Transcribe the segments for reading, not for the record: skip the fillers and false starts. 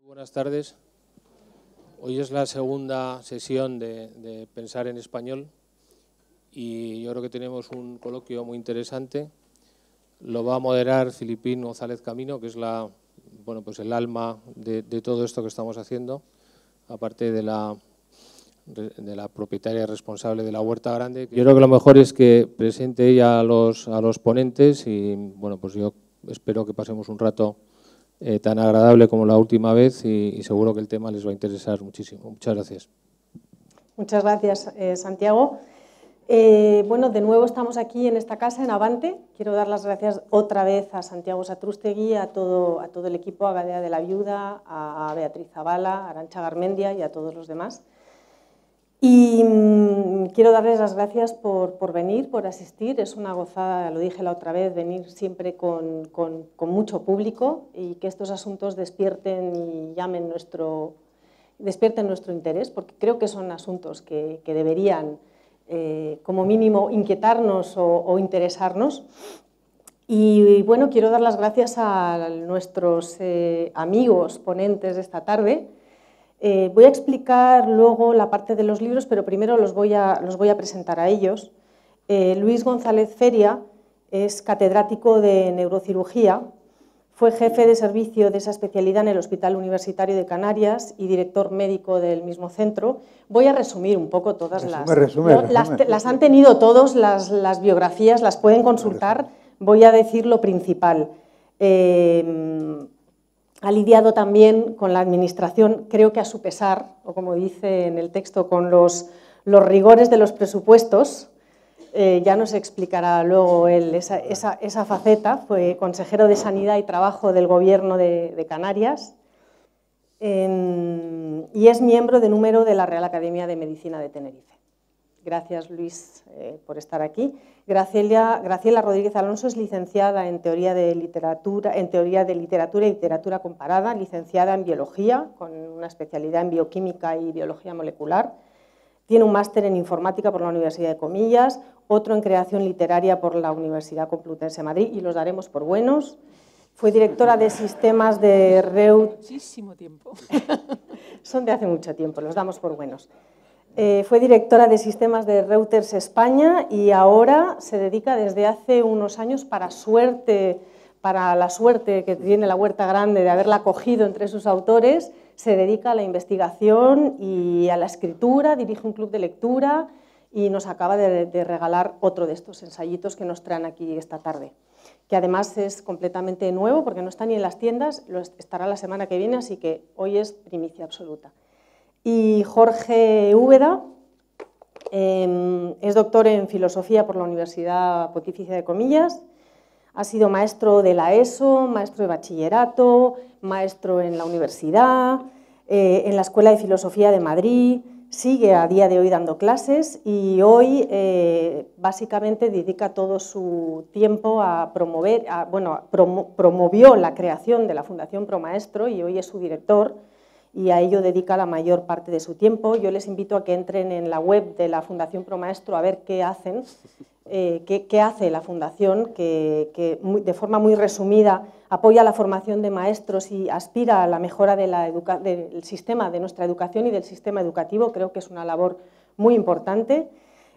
Buenas tardes. Hoy es la segunda sesión de Pensar en Español y yo creo que tenemos un coloquio muy interesante. Lo va a moderar Filipín González Camino, que es el alma de todo esto que estamos haciendo, aparte de la propietaria responsable de la Huerta Grande. Yo creo que lo mejor es que presente ella a los ponentes y bueno, pues yo espero que pasemos un rato tan agradable como la última vez y seguro que el tema les va a interesar muchísimo. Muchas gracias. Muchas gracias, Santiago. Bueno, de nuevo estamos aquí en esta casa, en Avante. Quiero dar las gracias otra vez a Santiago Satrústegui, a todo el equipo, a Gadea de la Viuda, a Beatriz Zavala, a Arantxa Garmendia y a todos los demás. Y quiero darles las gracias por venir, por asistir. Es una gozada, lo dije la otra vez, venir siempre con mucho público y que estos asuntos despierten y despierten nuestro interés, porque creo que son asuntos que deberían, como mínimo, inquietarnos o interesarnos. Y bueno, quiero dar las gracias a nuestros amigos ponentes de esta tarde. Voy a explicar luego la parte de los libros, pero primero los voy a presentar a ellos. Luis González Feria es catedrático de neurocirugía, fue jefe de servicio de esa especialidad en el Hospital Universitario de Canarias y director médico del mismo centro. Voy a resumir un poco todas las han tenido todos las biografías, las pueden consultar. Voy a decir lo principal. Ha lidiado también con la administración, creo que a su pesar, o como dice en el texto, con los rigores de los presupuestos. Ya nos explicará luego él esa faceta. Fue consejero de Sanidad y Trabajo del Gobierno de Canarias y es miembro de número de la Real Academia de Medicina de Tenerife. Gracias, Luis, por estar aquí. Graciela Rodríguez Alonso es licenciada en Teoría de Literatura y Literatura Comparada, licenciada en Biología, con una especialidad en Bioquímica y Biología Molecular. Tiene un máster en Informática por la Universidad de Comillas, otro en Creación Literaria por la Universidad Complutense de Madrid, y los daremos por buenos. Fue directora de sistemas de Reuters. Muchísimo tiempo. Son de hace mucho tiempo, los damos por buenos. Fue directora de sistemas de Reuters España y ahora se dedica desde hace unos años, para la suerte que tiene la Huerta Grande de haberla acogido entre sus autores, se dedica a la investigación y a la escritura, dirige un club de lectura y nos acaba de regalar otro de estos ensayitos que nos traen aquí esta tarde, que además es completamente nuevo porque no está ni en las tiendas, estará la semana que viene, así que hoy es primicia absoluta. Y Jorge Úbeda es doctor en Filosofía por la Universidad Pontificia de Comillas, ha sido maestro de la ESO, maestro de bachillerato, maestro en la universidad, en la Escuela de Filosofía de Madrid, sigue a día de hoy dando clases y hoy básicamente dedica todo su tiempo a promovió la creación de la Fundación Promaestro y hoy es su director y a ello dedica la mayor parte de su tiempo. Yo les invito a que entren en la web de la Fundación Promaestro a ver qué hacen, qué hace la Fundación, que de forma muy resumida apoya la formación de maestros y aspira a la mejora del sistema de nuestra educación y del sistema educativo. Creo que es una labor muy importante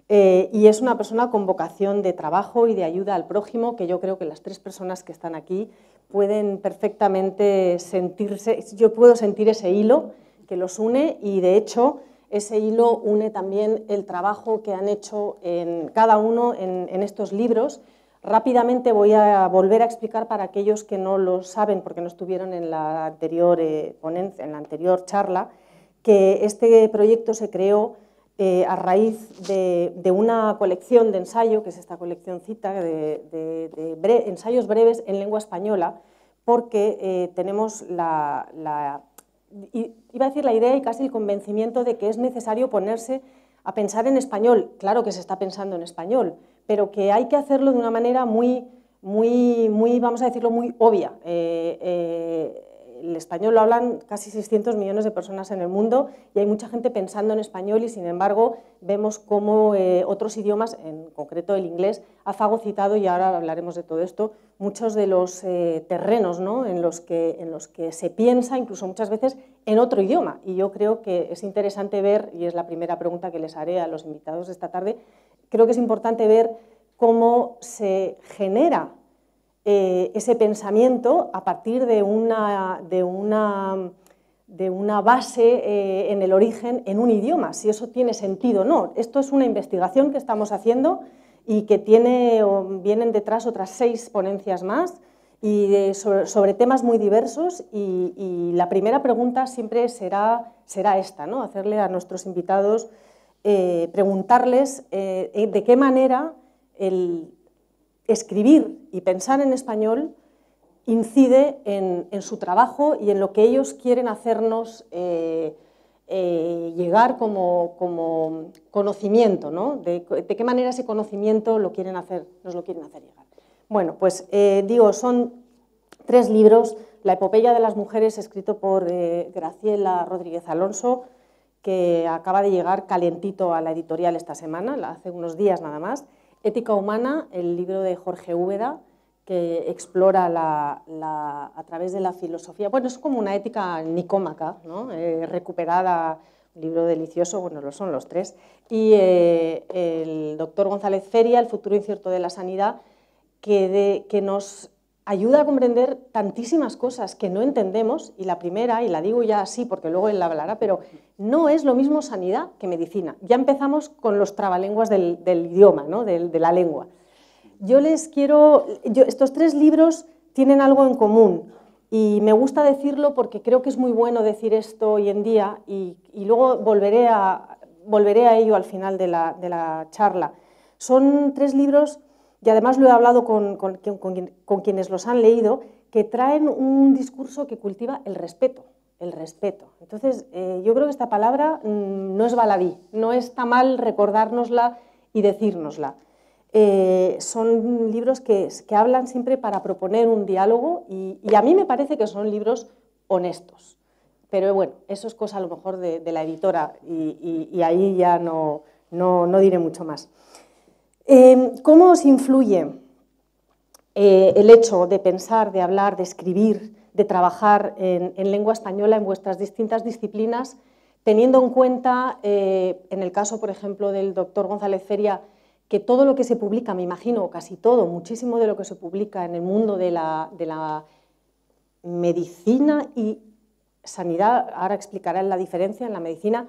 y es una persona con vocación de trabajo y de ayuda al prójimo, que yo creo que las tres personas que están aquí pueden perfectamente sentirse. Yo puedo sentir ese hilo que los une y de hecho ese hilo une también el trabajo que han hecho cada uno en estos libros. Rápidamente voy a volver a explicar para aquellos que no lo saben porque no estuvieron en la anterior ponencia, en la anterior charla, que este proyecto se creó a raíz de una colección de ensayo, que es esta coleccióncita de ensayos breves en lengua española, porque tenemos iba a decir la idea y casi el convencimiento de que es necesario ponerse a pensar en español. Claro que se está pensando en español, pero que hay que hacerlo de una manera muy, vamos a decirlo, muy obvia. el español lo hablan casi 600 millones de personas en el mundo y hay mucha gente pensando en español y, sin embargo, vemos cómo otros idiomas, en concreto el inglés, ha fagocitado, y ahora hablaremos de todo esto, muchos de los terrenos, ¿no?, en los que se piensa, incluso muchas veces, en otro idioma. Y yo creo que es interesante ver, y es la primera pregunta que les haré a los invitados de esta tarde, creo que es importante ver cómo se genera ese pensamiento a partir de una base en el origen en un idioma, si eso tiene sentido o no. Esto es una investigación que estamos haciendo y que vienen detrás otras 6 ponencias más y sobre temas muy diversos, y la primera pregunta siempre será esta, ¿no?, hacerle a nuestros invitados, preguntarles de qué manera el escribir y pensar en español incide en su trabajo y en lo que ellos quieren hacernos llegar como conocimiento, ¿no? De qué manera ese conocimiento nos lo quieren hacer llegar. Bueno, pues digo, son 3 libros. La epopeya de las mujeres, escrito por Graciela Rodríguez Alonso, que acaba de llegar calientito a la editorial esta semana, hace unos días nada más. Ética humana, el libro de Jorge Úbeda, que explora a través de la filosofía, bueno, es como una ética nicómaca, ¿no?, recuperada, un libro delicioso, bueno, lo son los 3, y el doctor González Feria, El futuro incierto de la sanidad, que nos ayuda a comprender tantísimas cosas que no entendemos, y la primera, y la digo ya así porque luego él la hablará, pero no es lo mismo sanidad que medicina. Ya empezamos con los trabalenguas del idioma, ¿no?, de la lengua. Estos 3 libros tienen algo en común, y me gusta decirlo porque creo que es muy bueno decir esto hoy en día, y luego volveré a ello al final de la charla. Son 3 libros, y además lo he hablado con quienes los han leído, que traen un discurso que cultiva el respeto. Entonces, yo creo que esta palabra no es baladí, no está mal recordárnosla y decírnosla. Son libros que hablan siempre para proponer un diálogo, y a mí me parece que son libros honestos. Pero bueno, eso es cosa a lo mejor de la editora, y ahí ya no diré mucho más. ¿Cómo os influye el hecho de pensar, de hablar, de escribir, de trabajar en lengua española en vuestras distintas disciplinas, teniendo en cuenta, en el caso, por ejemplo, del doctor González Feria, que todo lo que se publica, me imagino, casi todo, muchísimo de lo que se publica en el mundo de la medicina y sanidad, ahora explicará la diferencia, en la medicina,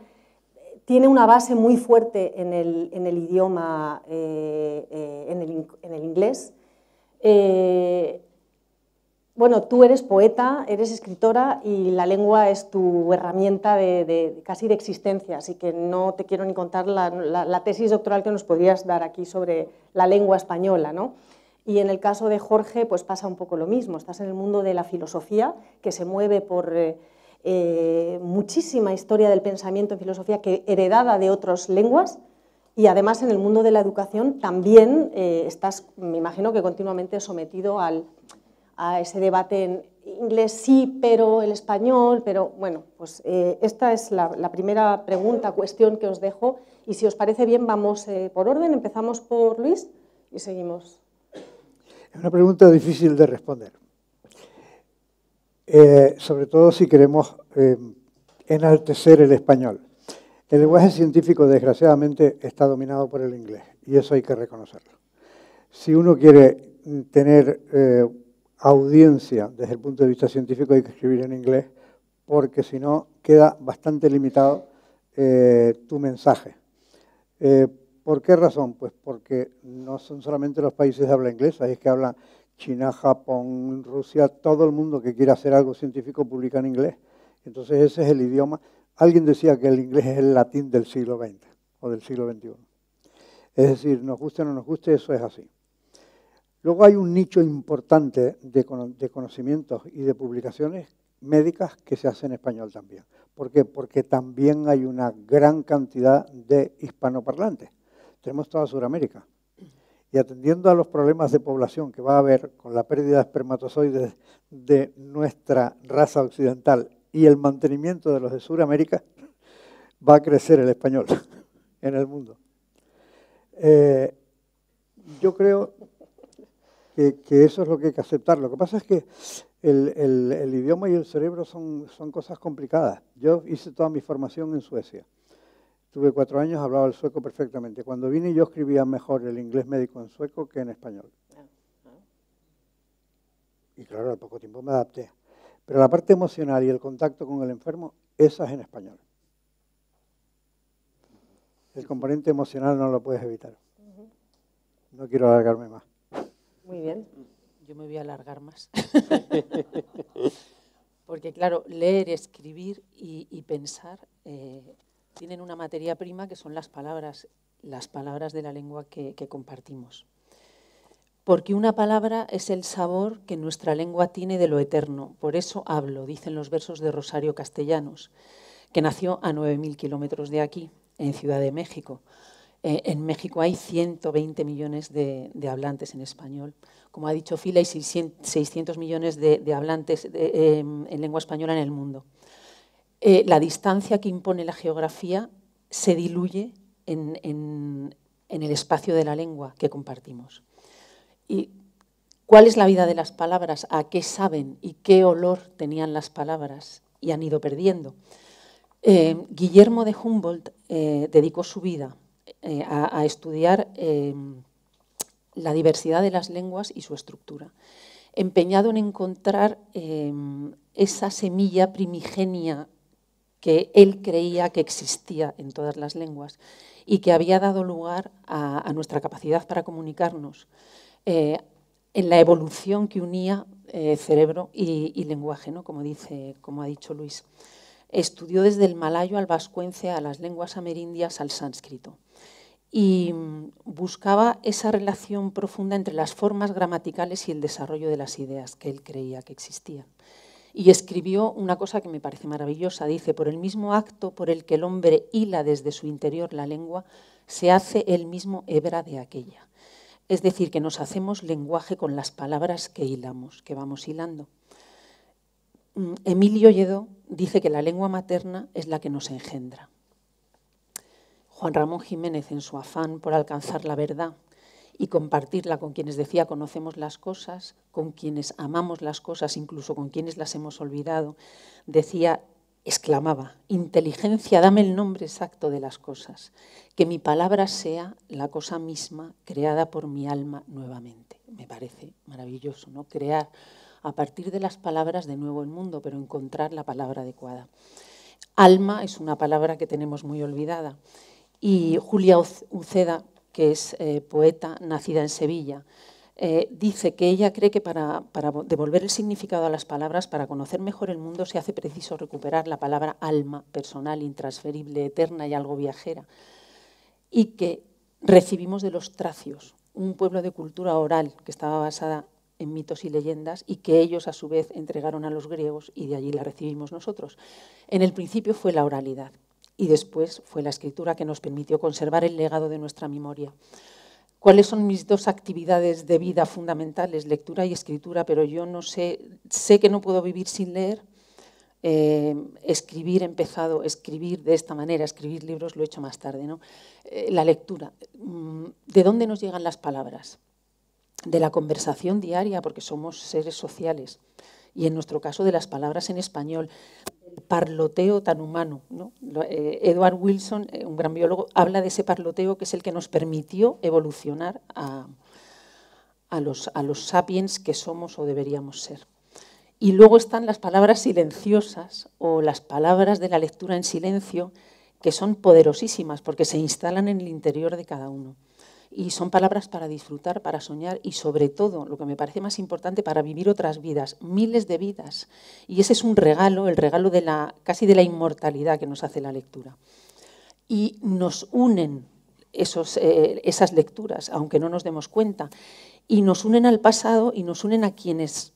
tiene una base muy fuerte en el idioma, en el inglés. Bueno, tú eres poeta, eres escritora, y la lengua es tu herramienta casi de existencia, así que no te quiero ni contar la tesis doctoral que nos podrías dar aquí sobre la lengua española, ¿no? Y en el caso de Jorge, pues pasa un poco lo mismo. Estás en el mundo de la filosofía, que se mueve por muchísima historia del pensamiento en filosofía heredada de otras lenguas, y además en el mundo de la educación también estás, me imagino que continuamente sometido a ese debate en inglés sí, pero el español, pero bueno, pues esta es la primera pregunta, cuestión que os dejo, y si os parece bien vamos por orden, empezamos por Luis y seguimos. Es una pregunta difícil de responder. Sobre todo si queremos enaltecer el español. El lenguaje científico, desgraciadamente, está dominado por el inglés, y eso hay que reconocerlo. Si uno quiere tener audiencia desde el punto de vista científico, hay que escribir en inglés, porque si no, queda bastante limitado tu mensaje. ¿Por qué razón? Pues porque no son solamente los países de habla inglesa, es que hablan China, Japón, Rusia, todo el mundo que quiera hacer algo científico publica en inglés. Entonces ese es el idioma. Alguien decía que el inglés es el latín del siglo XX o del siglo XXI. Es decir, nos guste o no nos guste, eso es así. Luego hay un nicho importante de conocimientos y de publicaciones médicas que se hacen en español también. ¿Por qué? Porque también hay una gran cantidad de hispanoparlantes. Tenemos toda Sudamérica. Y atendiendo a los problemas de población que va a haber con la pérdida de espermatozoides de nuestra raza occidental y el mantenimiento de los de Sudamérica, va a crecer el español en el mundo. Yo creo que eso es lo que hay que aceptar. Lo que pasa es que el idioma y el cerebro son cosas complicadas. Yo hice toda mi formación en Suecia. Tuve 4 años, hablaba el sueco perfectamente. Cuando vine yo escribía mejor el inglés médico en sueco que en español. Y claro, al poco tiempo me adapté. Pero la parte emocional y el contacto con el enfermo, esa es en español. El componente emocional no lo puedes evitar. No quiero alargarme más. Muy bien. Yo me voy a alargar más. Porque claro, leer, escribir y pensar tienen una materia prima que son las palabras de la lengua que compartimos. Porque una palabra es el sabor que nuestra lengua tiene de lo eterno. Por eso hablo, dicen los versos de Rosario Castellanos, que nació a 9.000 kilómetros de aquí, en Ciudad de México. En México hay 120 millones de hablantes en español. Como ha dicho Phil, hay 600 millones de hablantes en lengua española en el mundo. La distancia que impone la geografía se diluye en el espacio de la lengua que compartimos. ¿Y cuál es la vida de las palabras? ¿A qué saben y qué olor tenían las palabras y han ido perdiendo? Guillermo de Humboldt dedicó su vida a estudiar la diversidad de las lenguas y su estructura, empeñado en encontrar esa semilla primigenia que él creía que existía en todas las lenguas y que había dado lugar a nuestra capacidad para comunicarnos en la evolución que unía cerebro y lenguaje, ¿no? Como ha dicho Luis. Estudió desde el malayo al vascuence, a las lenguas amerindias, al sánscrito. Y buscaba esa relación profunda entre las formas gramaticales y el desarrollo de las ideas que él creía que existían. Y escribió una cosa que me parece maravillosa. Dice, por el mismo acto por el que el hombre hila desde su interior la lengua, se hace él mismo hebra de aquella. Es decir, que nos hacemos lenguaje con las palabras que hilamos, que vamos hilando. Emilio Lledó dice que la lengua materna es la que nos engendra. Juan Ramón Jiménez, en su afán por alcanzar la verdad y compartirla con quienes decía conocemos las cosas, con quienes amamos las cosas, incluso con quienes las hemos olvidado, decía, exclamaba, inteligencia, dame el nombre exacto de las cosas, que mi palabra sea la cosa misma creada por mi alma nuevamente. Me parece maravilloso, ¿no? Crear a partir de las palabras de nuevo el mundo, pero encontrar la palabra adecuada. Alma es una palabra que tenemos muy olvidada. Y Julia Uceda, que es poeta nacida en Sevilla, dice que ella cree que para devolver el significado a las palabras, para conocer mejor el mundo, se hace preciso recuperar la palabra alma, personal, intransferible, eterna y algo viajera, y que recibimos de los tracios, un pueblo de cultura oral que estaba basada en mitos y leyendas y que ellos a su vez entregaron a los griegos y de allí la recibimos nosotros. En el principio fue la oralidad. Y después fue la escritura que nos permitió conservar el legado de nuestra memoria. ¿Cuáles son mis 2 actividades de vida fundamentales? Lectura y escritura, pero yo no sé que no puedo vivir sin leer. Escribir, he empezado a escribir de esta manera, escribir libros lo he hecho más tarde, ¿no? La lectura. ¿De dónde nos llegan las palabras? De la conversación diaria, porque somos seres sociales. Y en nuestro caso de las palabras en español. Parloteo tan humano, ¿no? Edward Wilson, un gran biólogo, habla de ese parloteo que es el que nos permitió evolucionar a los sapiens que somos o deberíamos ser. Y luego están las palabras silenciosas o las palabras de la lectura en silencio, que son poderosísimas porque se instalan en el interior de cada uno. Y son palabras para disfrutar, para soñar y sobre todo, lo que me parece más importante, para vivir otras vidas, miles de vidas. Y ese es un regalo, el regalo casi de la inmortalidad que nos hace la lectura. Y nos unen esas lecturas, aunque no nos demos cuenta, y nos unen al pasado y nos unen a quienes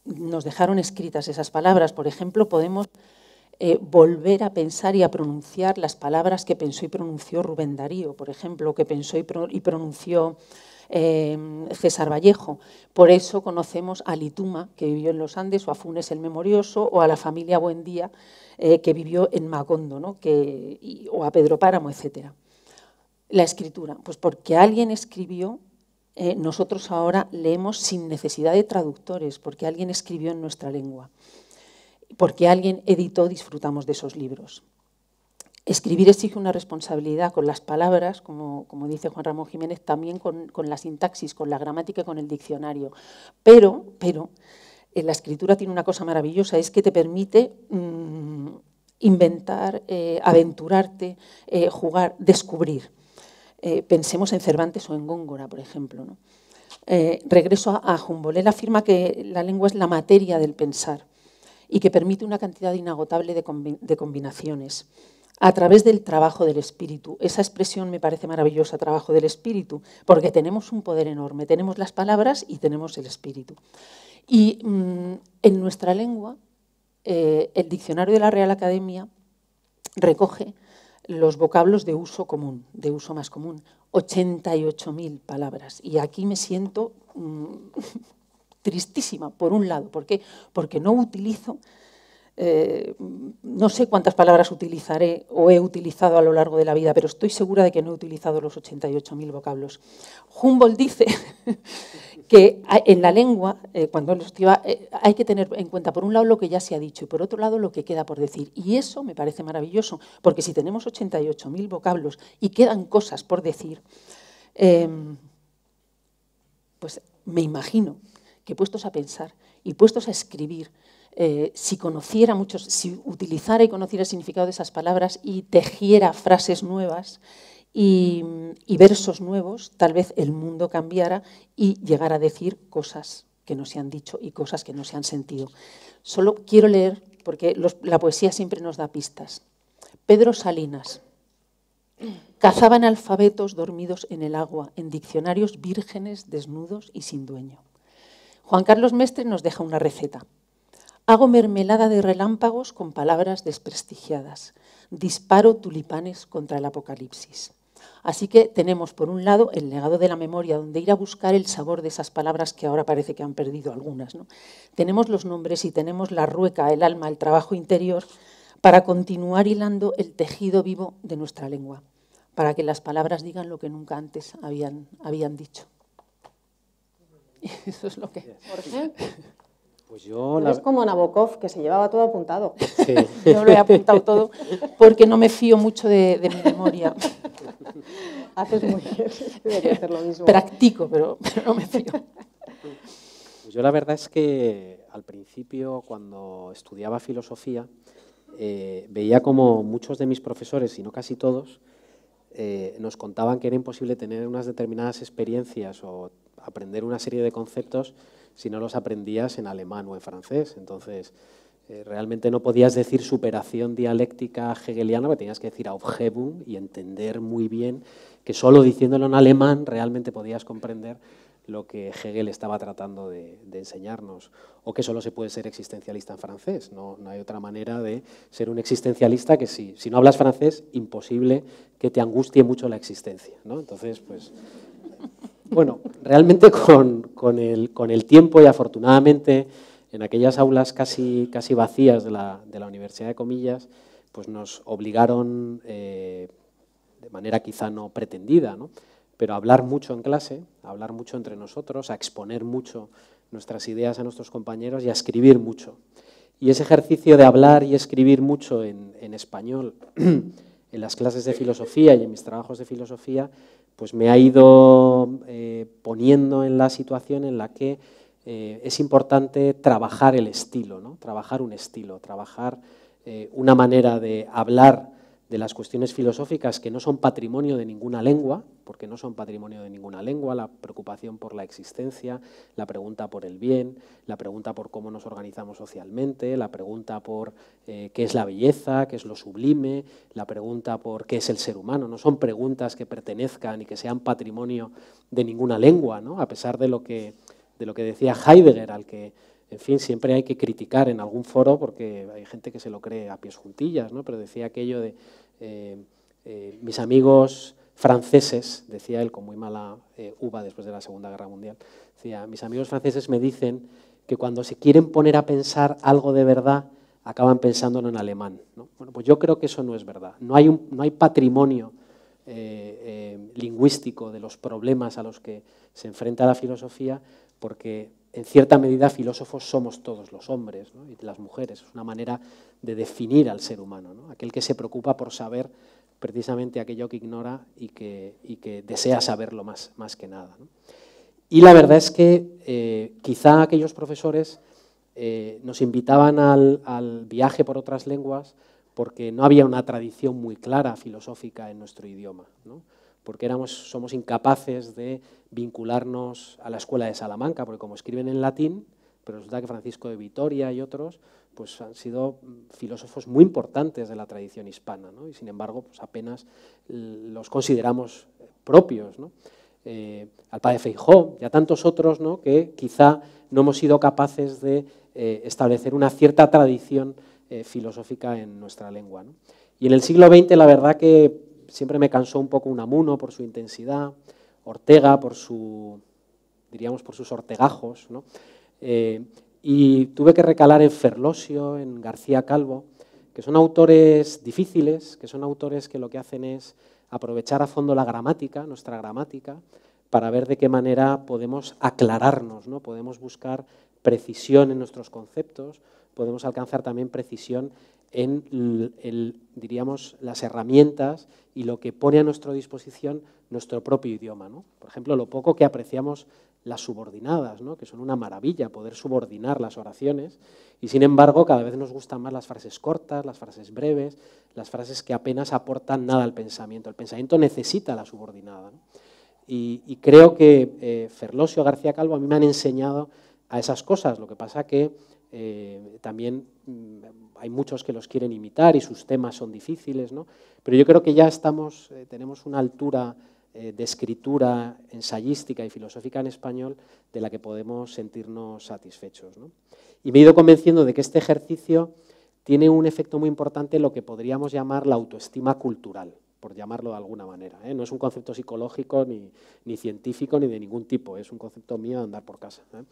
nos dejaron escritas esas palabras. Por ejemplo, podemos volver a pensar y a pronunciar las palabras que pensó y pronunció Rubén Darío, por ejemplo, que pensó y pronunció César Vallejo. Por eso conocemos a Lituma, que vivió en los Andes, o a Funes el Memorioso, o a la familia Buendía, que vivió en Macondo, ¿no? O a Pedro Páramo, etc. La escritura, pues porque alguien escribió, nosotros ahora leemos sin necesidad de traductores, porque alguien escribió en nuestra lengua, porque alguien editó, disfrutamos de esos libros. Escribir exige una responsabilidad con las palabras, como dice Juan Ramón Jiménez, también con la sintaxis, con la gramática y con el diccionario. Pero la escritura tiene una cosa maravillosa, es que te permite inventar, aventurarte, jugar, descubrir. Pensemos en Cervantes o en Góngora, por ejemplo, ¿no? Regreso a Humboldt. Él afirma que la lengua es la materia del pensar y que permite una cantidad inagotable de combinaciones a través del trabajo del espíritu. Esa expresión me parece maravillosa, trabajo del espíritu, porque tenemos un poder enorme, tenemos las palabras y tenemos el espíritu. Y en nuestra lengua, el diccionario de la Real Academia recoge los vocablos de uso común, de uso más común, 88.000 palabras. Y aquí me siento tristísima, por un lado. ¿Por qué? Porque no utilizo, no sé cuántas palabras utilizaré o he utilizado a lo largo de la vida, pero estoy segura de que no he utilizado los 88.000 vocablos. Humboldt dice que en la lengua, cuando lo estudia, hay que tener en cuenta, por un lado, lo que ya se ha dicho y, por otro lado, lo que queda por decir. Y eso me parece maravilloso, porque si tenemos 88.000 vocablos y quedan cosas por decir, pues me imagino que puestos a pensar y puestos a escribir, si utilizara y conociera el significado de esas palabras y tejiera frases nuevas y versos nuevos, tal vez el mundo cambiara y llegara a decir cosas que no se han dicho y cosas que no se han sentido. Solo quiero leer, porque la poesía siempre nos da pistas. Pedro Salinas. Cazaban alfabetos dormidos en el agua, en diccionarios vírgenes, desnudos y sin dueño. Juan Carlos Mestre nos deja una receta. Hago mermelada de relámpagos con palabras desprestigiadas. Disparo tulipanes contra el apocalipsis. Así que tenemos, por un lado, el legado de la memoria, donde ir a buscar el sabor de esas palabras que ahora parece que han perdido algunas, ¿no? Tenemos los nombres y tenemos la rueca, el alma, el trabajo interior, para continuar hilando el tejido vivo de nuestra lengua, para que las palabras digan lo que nunca antes habían dicho. Eso es lo que... Jorge. Pues yo Es como Nabokov, que se llevaba todo apuntado. Sí. Yo lo he apuntado todo porque no me fío mucho de mi memoria. Haces muy bien, debería hacer lo mismo. Practico, pero no me fío. Pues yo la verdad es que al principio, cuando estudiaba filosofía, veía como muchos de mis profesores, y no casi todos, nos contaban que era imposible tener unas determinadas experiencias o aprender una serie de conceptos si no los aprendías en alemán o en francés. Entonces, realmente no podías decir superación dialéctica hegeliana, porque tenías que decir Aufhebung y entender muy bien que solo diciéndolo en alemán realmente podías comprender lo que Hegel estaba tratando de enseñarnos, o que solo se puede ser existencialista en francés. No hay otra manera de ser un existencialista que si no hablas francés, imposible que te angustie mucho la existencia, ¿no? Entonces, pues, bueno, realmente con el tiempo y afortunadamente en aquellas aulas casi vacías de la Universidad de Comillas, pues nos obligaron, de manera quizá no pretendida, ¿no?, pero a hablar mucho en clase, a hablar mucho entre nosotros, a exponer mucho nuestras ideas a nuestros compañeros y a escribir mucho. Y ese ejercicio de hablar y escribir mucho en español en las clases de filosofía y en mis trabajos de filosofía, pues me ha ido poniendo en la situación en la que es importante trabajar el estilo, ¿no? Trabajar un estilo, trabajar una manera de hablar de las cuestiones filosóficas que no son patrimonio de ninguna lengua, porque no son patrimonio de ninguna lengua, la preocupación por la existencia, la pregunta por el bien, la pregunta por cómo nos organizamos socialmente, la pregunta por qué es la belleza, qué es lo sublime, la pregunta por qué es el ser humano. No son preguntas que pertenezcan y que sean patrimonio de ninguna lengua, ¿no? A pesar de lo que decía Heidegger, al que en fin, siempre hay que criticar en algún foro porque hay gente que se lo cree a pies juntillas, ¿no? Pero decía aquello de mis amigos franceses, decía él con muy mala uva después de la Segunda Guerra Mundial, decía, mis amigos franceses me dicen que cuando se quieren poner a pensar algo de verdad, acaban pensándolo en alemán, ¿no? Bueno, pues yo creo que eso no es verdad. No hay patrimonio lingüístico de los problemas a los que se enfrenta la filosofía, porque en cierta medida filósofos somos todos los hombres, ¿no? Y las mujeres. Es una manera de definir al ser humano, ¿no? Aquel que se preocupa por saber precisamente aquello que ignora y que desea saberlo más que nada, ¿no? Y la verdad es que quizá aquellos profesores nos invitaban al viaje por otras lenguas porque no había una tradición muy clara filosófica en nuestro idioma, ¿no? Porque somos incapaces de vincularnos a la escuela de Salamanca, porque como escriben en latín, pero resulta que Francisco de Vitoria y otros pues han sido filósofos muy importantes de la tradición hispana, ¿no? Y sin embargo pues apenas los consideramos propios, ¿no? Al padre Feijó y a tantos otros, ¿no? Que quizá no hemos sido capaces de establecer una cierta tradición filosófica en nuestra lengua, ¿no? Y en el siglo XX la verdad que siempre me cansó un poco Unamuno por su intensidad, Ortega por diríamos por sus ortegajos, ¿no? Y tuve que recalar en Ferlosio, en García Calvo, que son autores difíciles, que son autores que lo que hacen es aprovechar a fondo la gramática, nuestra gramática, para ver de qué manera podemos aclararnos, ¿no? Podemos buscar precisión en nuestros conceptos, podemos alcanzar también precisión en diríamos, las herramientas y lo que pone a nuestra disposición nuestro propio idioma, ¿no? Por ejemplo, lo poco que apreciamos las subordinadas, ¿no? Que son una maravilla poder subordinar las oraciones y, sin embargo, cada vez nos gustan más las frases cortas, las frases breves, las frases que apenas aportan nada al pensamiento. El pensamiento necesita la subordinada, ¿no? Y creo que Ferlosio, García Calvo a mí me han enseñado a esas cosas. Lo que pasa que también hay muchos que los quieren imitar y sus temas son difíciles, ¿no? Pero yo creo que ya tenemos una altura de escritura ensayística y filosófica en español de la que podemos sentirnos satisfechos, ¿no? Y me he ido convenciendo de que este ejercicio tiene un efecto muy importante en lo que podríamos llamar la autoestima cultural, por llamarlo de alguna manera, ¿eh? No es un concepto psicológico ni científico ni de ningún tipo, es un concepto mío de andar por casa, ¿eh?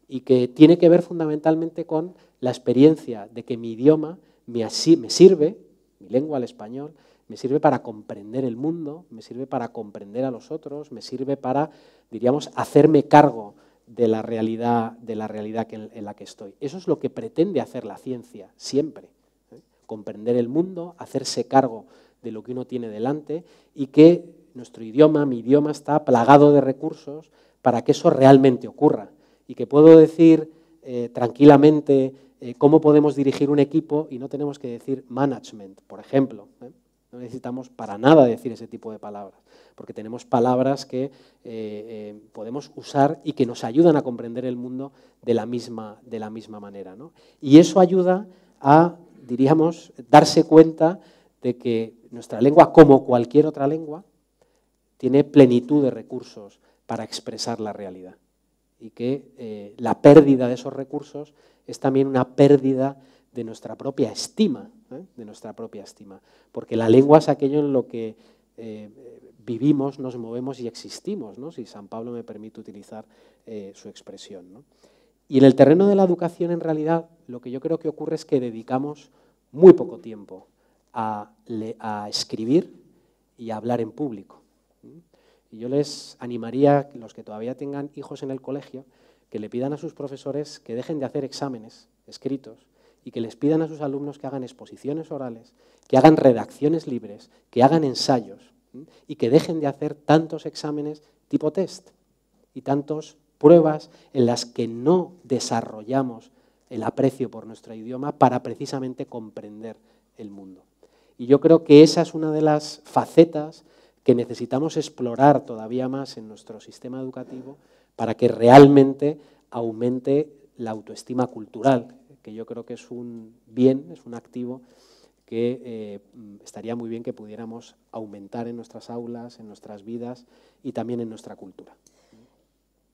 Y que tiene que ver fundamentalmente con la experiencia de que mi idioma me sirve, mi lengua, el español, me sirve para comprender el mundo, me sirve para comprender a los otros, me sirve para, diríamos, hacerme cargo de la realidad en la que estoy. Eso es lo que pretende hacer la ciencia siempre, ¿eh? Comprender el mundo, hacerse cargo de lo que uno tiene delante y que nuestro idioma, mi idioma, está plagado de recursos para que eso realmente ocurra. Y que puedo decir tranquilamente cómo podemos dirigir un equipo y no tenemos que decir management, por ejemplo, ¿eh? No necesitamos para nada decir ese tipo de palabras, porque tenemos palabras que podemos usar y que nos ayudan a comprender el mundo de la misma manera, ¿no? Y eso ayuda a, diríamos, darse cuenta de que nuestra lengua, como cualquier otra lengua, tiene plenitud de recursos para expresar la realidad y que la pérdida de esos recursos es también una pérdida de nuestra propia estima, ¿eh? De nuestra propia estima, porque la lengua es aquello en lo que vivimos, nos movemos y existimos, ¿no? Si San Pablo me permite utilizar su expresión, ¿no? Y en el terreno de la educación, en realidad, lo que yo creo que ocurre es que dedicamos muy poco tiempo a escribir y a hablar en público. Y yo les animaría, los que todavía tengan hijos en el colegio, que le pidan a sus profesores que dejen de hacer exámenes escritos y que les pidan a sus alumnos que hagan exposiciones orales, que hagan redacciones libres, que hagan ensayos y que dejen de hacer tantos exámenes tipo test y tantas pruebas en las que no desarrollamos el aprecio por nuestro idioma para precisamente comprender el mundo. Y yo creo que esa es una de las facetas que necesitamos explorar todavía más en nuestro sistema educativo para que realmente aumente la autoestima cultural, que yo creo que es un bien, es un activo que estaría muy bien que pudiéramos aumentar en nuestras aulas, en nuestras vidas y también en nuestra cultura.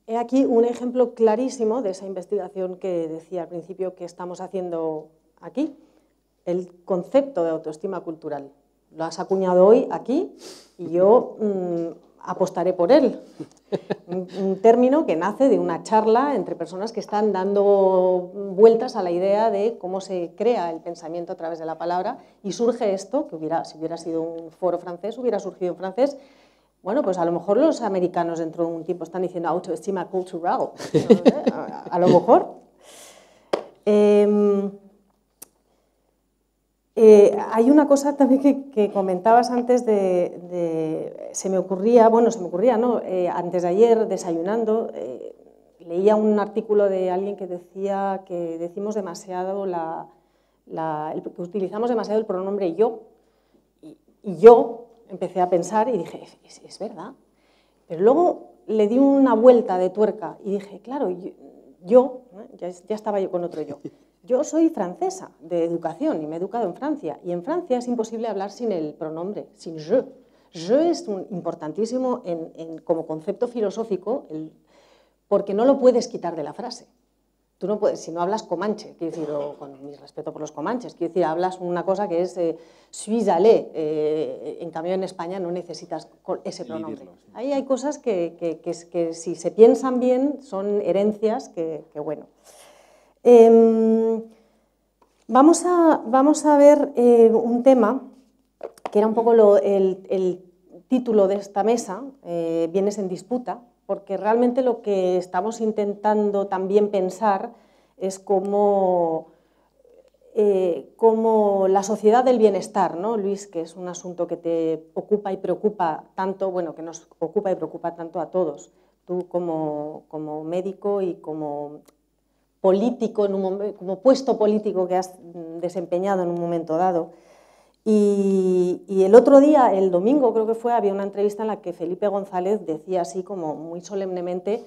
He aquí un ejemplo clarísimo de esa investigación que decía al principio que estamos haciendo aquí, el concepto de autoestima cultural. Lo has acuñado hoy aquí y yo apostaré por él. Un término que nace de una charla entre personas que están dando vueltas a la idea de cómo se crea el pensamiento a través de la palabra, y surge esto, que si hubiera sido un foro francés, hubiera surgido en francés. Bueno, pues a lo mejor los americanos dentro de un tiempo están diciendo autoestima cultural, ¿no? A lo mejor. Hay una cosa también que comentabas antes se me ocurría, ¿no? Antes de ayer, desayunando, leía un artículo de alguien que decía que decimos demasiado que utilizamos demasiado el pronombre yo, y yo empecé a pensar y dije, es verdad. Pero luego le di una vuelta de tuerca y dije, claro, yo ya estaba yo con otro yo. Yo soy francesa de educación y me he educado en Francia. Y en Francia es imposible hablar sin el pronombre, sin je. Je es importantísimo como concepto filosófico porque no lo puedes quitar de la frase. Tú no puedes, si no hablas comanche, quiero decir, o con mi respeto por los comanches, quiero decir, hablas una cosa que es suis allé, en cambio en España no necesitas ese pronombre. Sí. Ahí hay cosas que si se piensan bien son herencias que bueno. Vamos a ver un tema que era un poco el título de esta mesa, Bienes en disputa, porque realmente lo que estamos intentando también pensar es cómo la sociedad del bienestar, ¿no, Luis? Que es un asunto que te ocupa y preocupa tanto, bueno, que nos ocupa y preocupa tanto a todos. Tú como médico y como político, como puesto político que has desempeñado en un momento dado. Y el otro día, el domingo creo que fue, había una entrevista en la que Felipe González decía así como muy solemnemente,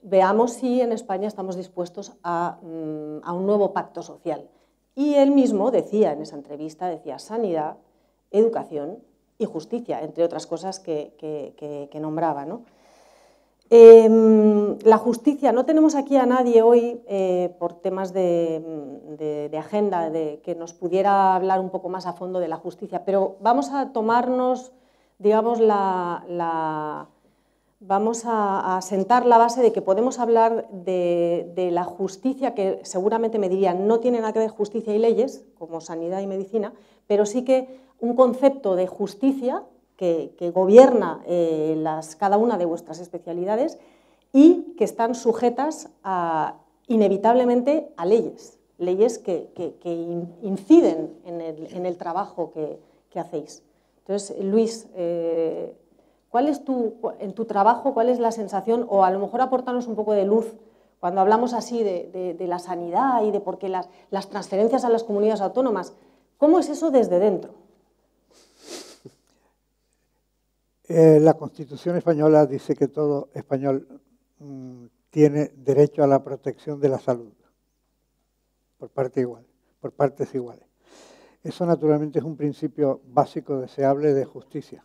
veamos si en España estamos dispuestos a un nuevo pacto social. Y él mismo decía en esa entrevista, decía sanidad, educación y justicia, entre otras cosas que nombraba, ¿no? La justicia, no tenemos aquí a nadie hoy por temas de agenda que nos pudiera hablar un poco más a fondo de la justicia, pero vamos a tomarnos, digamos, vamos a sentar la base de que podemos hablar de la justicia, que seguramente me dirían no tiene nada que ver justicia y leyes, como sanidad y medicina, pero sí que un concepto de justicia que gobierna cada una de vuestras especialidades y que están sujetas inevitablemente a leyes que inciden en el trabajo que hacéis. Entonces, Luis, ¿cuál es en tu trabajo, cuál es la sensación, o a lo mejor aportarnos un poco de luz cuando hablamos así de la sanidad y de por qué las transferencias a las comunidades autónomas? ¿Cómo es eso desde dentro? La Constitución española dice que todo español tiene derecho a la protección de la salud, por partes iguales. Eso naturalmente es un principio básico deseable de justicia.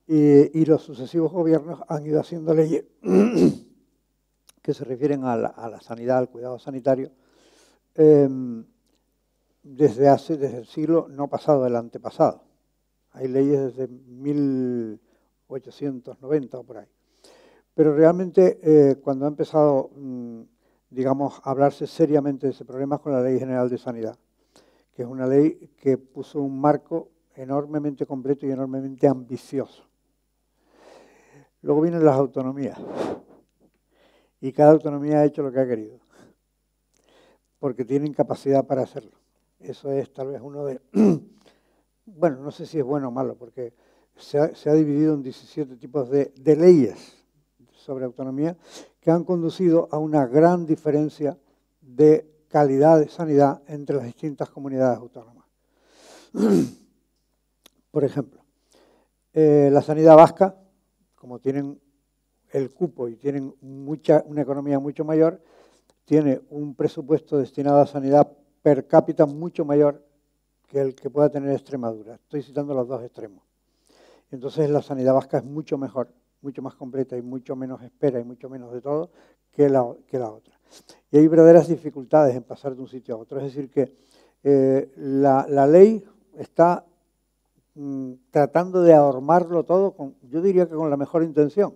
Y los sucesivos gobiernos han ido haciendo leyes que se refieren a la sanidad, al cuidado sanitario, desde el siglo no pasado, el antepasado. Hay leyes desde 1890 o por ahí. Pero realmente cuando ha empezado, digamos, a hablarse seriamente de ese problema es con la Ley General de Sanidad, que es una ley que puso un marco enormemente completo y enormemente ambicioso. Luego vienen las autonomías, y cada autonomía ha hecho lo que ha querido, porque tienen capacidad para hacerlo. Eso es tal vez uno de... Bueno, no sé si es bueno o malo, porque se ha dividido en 17 tipos de leyes sobre autonomía que han conducido a una gran diferencia de calidad de sanidad entre las distintas comunidades autónomas. Por ejemplo, la sanidad vasca, como tienen el cupo y tienen una economía mucho mayor, tiene un presupuesto destinado a sanidad per cápita mucho mayor que el que pueda tener Extremadura. Estoy citando los dos extremos. Entonces la sanidad vasca es mucho mejor, mucho más completa y mucho menos espera y mucho menos de todo que la otra. Y hay verdaderas dificultades en pasar de un sitio a otro. Es decir, que la ley está tratando de ahormarlo todo, yo diría que con la mejor intención,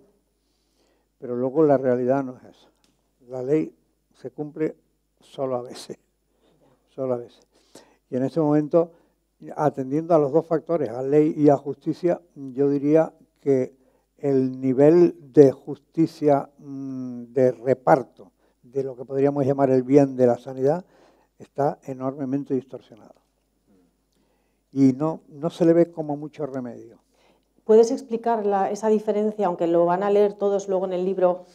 pero luego la realidad no es eso. La ley se cumple solo a veces. Y en este momento, atendiendo a los dos factores, a ley y a justicia, yo diría que el nivel de justicia de reparto de lo que podríamos llamar el bien de la sanidad está enormemente distorsionado. Y no se le ve como mucho remedio. ¿Puedes explicar esa diferencia, aunque lo van a leer todos luego en el libro,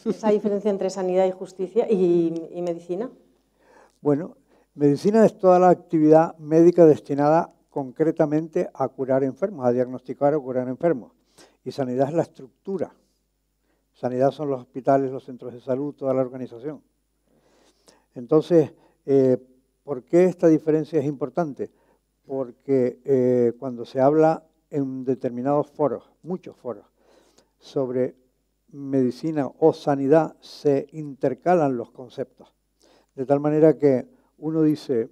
esa diferencia entre sanidad y justicia y medicina? Bueno, medicina es toda la actividad médica destinada concretamente a curar enfermos, a diagnosticar o curar enfermos. Y sanidad es la estructura. Sanidad son los hospitales, los centros de salud, toda la organización. Entonces, ¿por qué esta diferencia es importante? Porque cuando se habla en determinados foros, muchos foros, sobre medicina o sanidad, se intercalan los conceptos. De tal manera que uno dice,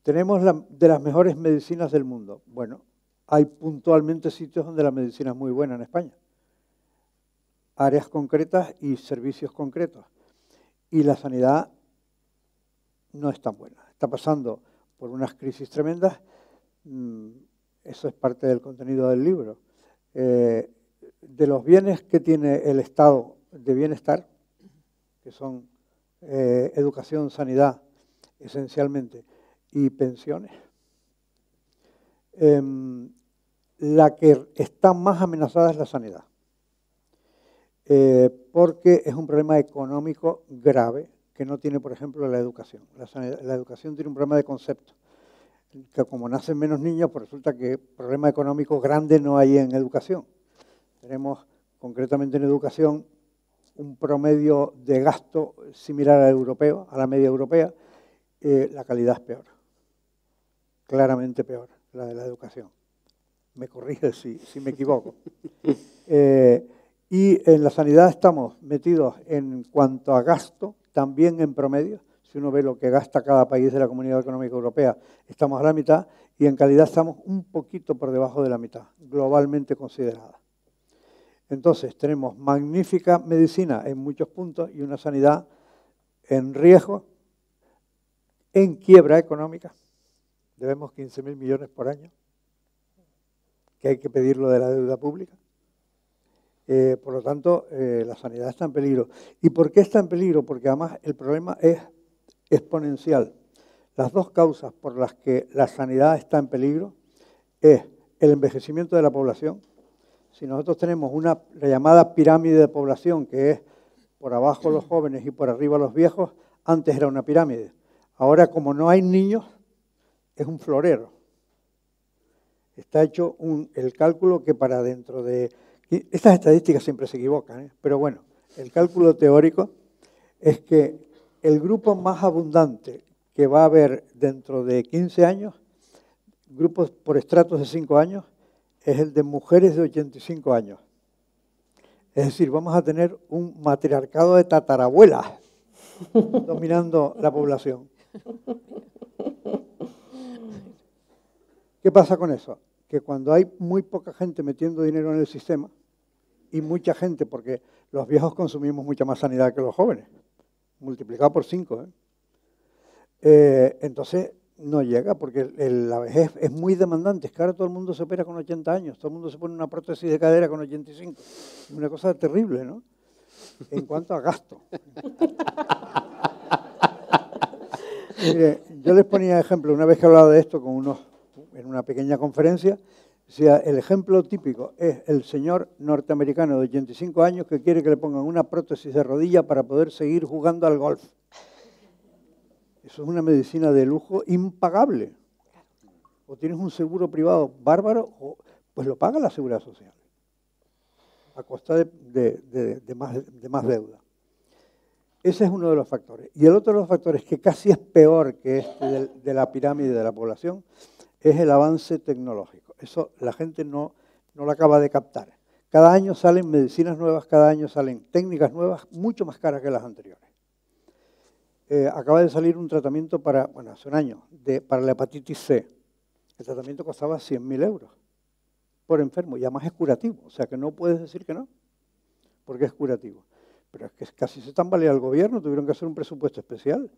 tenemos de las mejores medicinas del mundo. Bueno, hay puntualmente sitios donde la medicina es muy buena en España. Áreas concretas y servicios concretos. Y la sanidad no es tan buena. Está pasando por unas crisis tremendas. Eso es parte del contenido del libro. De los bienes que tiene el Estado de bienestar, que son educación, sanidad, esencialmente, y pensiones, la que está más amenazada es la sanidad, porque es un problema económico grave que no tiene, por ejemplo, la educación. La educación tiene un problema de concepto, que como nacen menos niños, pues resulta que problema económico grande no hay en educación. Tenemos concretamente en educación un promedio de gasto similar al europeo, a la media europea. La calidad es peor, claramente peor, la de la educación. Me corrige si me equivoco. Y en la sanidad estamos metidos en cuanto a gasto, también en promedio. Si uno ve lo que gasta cada país de la Comunidad Económica Europea, estamos a la mitad, y en calidad estamos un poquito por debajo de la mitad, globalmente considerada. Entonces, tenemos magnífica medicina en muchos puntos y una sanidad en riesgo, en quiebra económica. Debemos 15.000 millones por año, que hay que pedirlo de la deuda pública. Por lo tanto, la sanidad está en peligro. ¿Y por qué está en peligro? Porque además el problema es exponencial. Las dos causas por las que la sanidad está en peligro es el envejecimiento de la población. Si nosotros tenemos la llamada pirámide de población, que es por abajo los jóvenes y por arriba los viejos, antes era una pirámide. Ahora, como no hay niños, es un florero. Está hecho el cálculo que para dentro de... Estas estadísticas siempre se equivocan, pero bueno, el cálculo teórico es que el grupo más abundante que va a haber dentro de 15 años, grupos por estratos de 5 años, es el de mujeres de 85 años. Es decir, vamos a tener un matriarcado de tatarabuelas dominando la población. ¿Qué pasa con eso? Que cuando hay muy poca gente metiendo dinero en el sistema, y mucha gente, porque los viejos consumimos mucha más sanidad que los jóvenes, multiplicado por 5, entonces no llega, porque la vejez es muy demandante. Es que ahora todo el mundo se opera con 80 años, todo el mundo se pone una prótesis de cadera con 85. Es una cosa terrible, ¿no? En cuanto a gasto. Mire, yo les ponía ejemplo, una vez que hablaba de esto en una pequeña conferencia, decía, el ejemplo típico es el señor norteamericano de 85 años que quiere que le pongan una prótesis de rodilla para poder seguir jugando al golf. Eso es una medicina de lujo impagable. O tienes un seguro privado bárbaro, pues lo paga la Seguridad Social, a costa de más deuda. Ese es uno de los factores. Y el otro de los factores, que casi es peor que este de la pirámide de la población, es el avance tecnológico. Eso la gente no lo acaba de captar. Cada año salen medicinas nuevas, cada año salen técnicas nuevas, mucho más caras que las anteriores. Acaba de salir un tratamiento hace un año, para la hepatitis C. El tratamiento costaba 100.000 euros por enfermo y además es curativo, o sea que no puedes decir que no, porque es curativo. Pero es que casi se tambalea el gobierno, tuvieron que hacer un presupuesto especial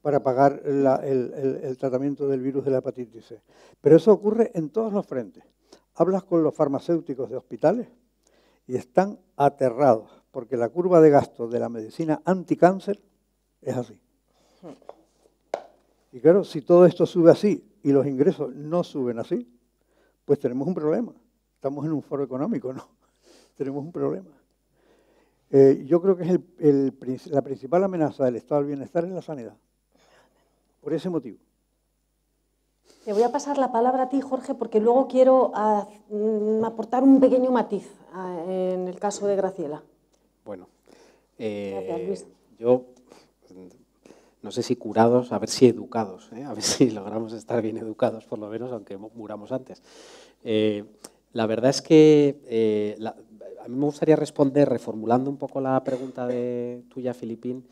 para pagar el tratamiento del virus de la hepatitis C. Pero eso ocurre en todos los frentes. Hablas con los farmacéuticos de hospitales y están aterrados, porque la curva de gasto de la medicina anticáncer es así. Y claro, si todo esto sube así y los ingresos no suben así, pues tenemos un problema. Estamos en un foro económico, ¿no? Tenemos un problema. Yo creo que la principal amenaza del estado del bienestar es la sanidad. Por ese motivo. Te voy a pasar la palabra a ti, Jorge, porque luego quiero aportar un pequeño matiz en el caso de Graciela. Bueno, Gracias, Luis. yo no sé si curados, a ver si educados, a ver si logramos estar bien educados, por lo menos, aunque muramos antes. La verdad es que a mí me gustaría responder, reformulando un poco la pregunta tuya, Filipín,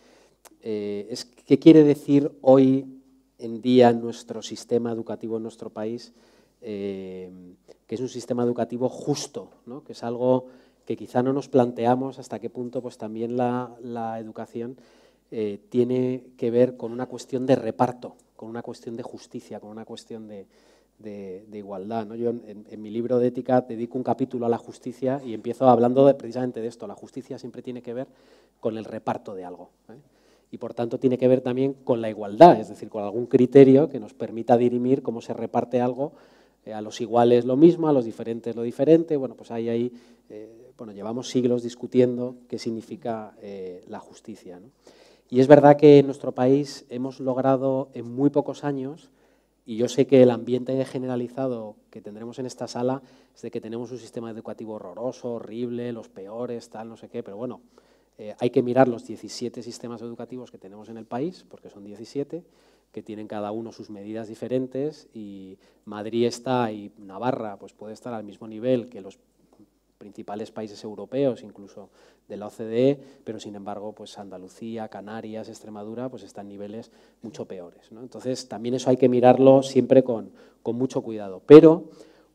es ¿qué quiere decir hoy en día nuestro sistema educativo en nuestro país? Que es un sistema educativo justo, ¿no? Que es algo que quizá no nos planteamos hasta qué punto pues, también la educación tiene que ver con una cuestión de reparto, con una cuestión de justicia, con una cuestión de igualdad, ¿no? Yo en mi libro de ética dedico un capítulo a la justicia y empiezo hablando precisamente de esto. La justicia siempre tiene que ver con el reparto de algo, ¿eh? Y por tanto tiene que ver también con la igualdad, es decir, con algún criterio que nos permita dirimir cómo se reparte algo, a los iguales lo mismo, a los diferentes lo diferente. Bueno, pues ahí bueno, llevamos siglos discutiendo qué significa la justicia, ¿no? Y es verdad que en nuestro país hemos logrado en muy pocos años, y yo sé que el ambiente generalizado que tendremos en esta sala es de que tenemos un sistema educativo horroroso, horrible, los peores, tal, no sé qué, pero bueno, hay que mirar los 17 sistemas educativos que tenemos en el país, porque son 17, que tienen cada uno sus medidas diferentes, y Madrid está y Navarra pues puede estar al mismo nivel que los principales países europeos, incluso de la OCDE, pero sin embargo pues Andalucía, Canarias, Extremadura pues están en niveles mucho peores, ¿no? Entonces también eso hay que mirarlo siempre con mucho cuidado. Pero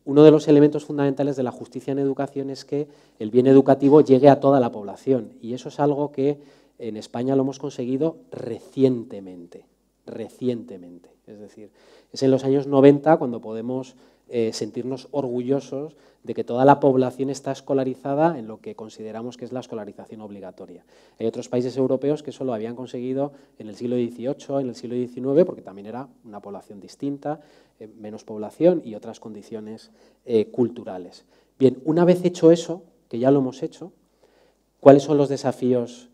uno de los elementos fundamentales de la justicia en educación es que el bien educativo llegue a toda la población, y eso es algo que en España lo hemos conseguido recientemente. Es decir, es en los años 90 cuando podemos sentirnos orgullosos de que toda la población está escolarizada en lo que consideramos que es la escolarización obligatoria. Hay otros países europeos que eso lo habían conseguido en el siglo XVIII, en el siglo XIX, porque también era una población distinta, menos población y otras condiciones culturales. Bien, una vez hecho eso, que ya lo hemos hecho, ¿cuáles son los desafíos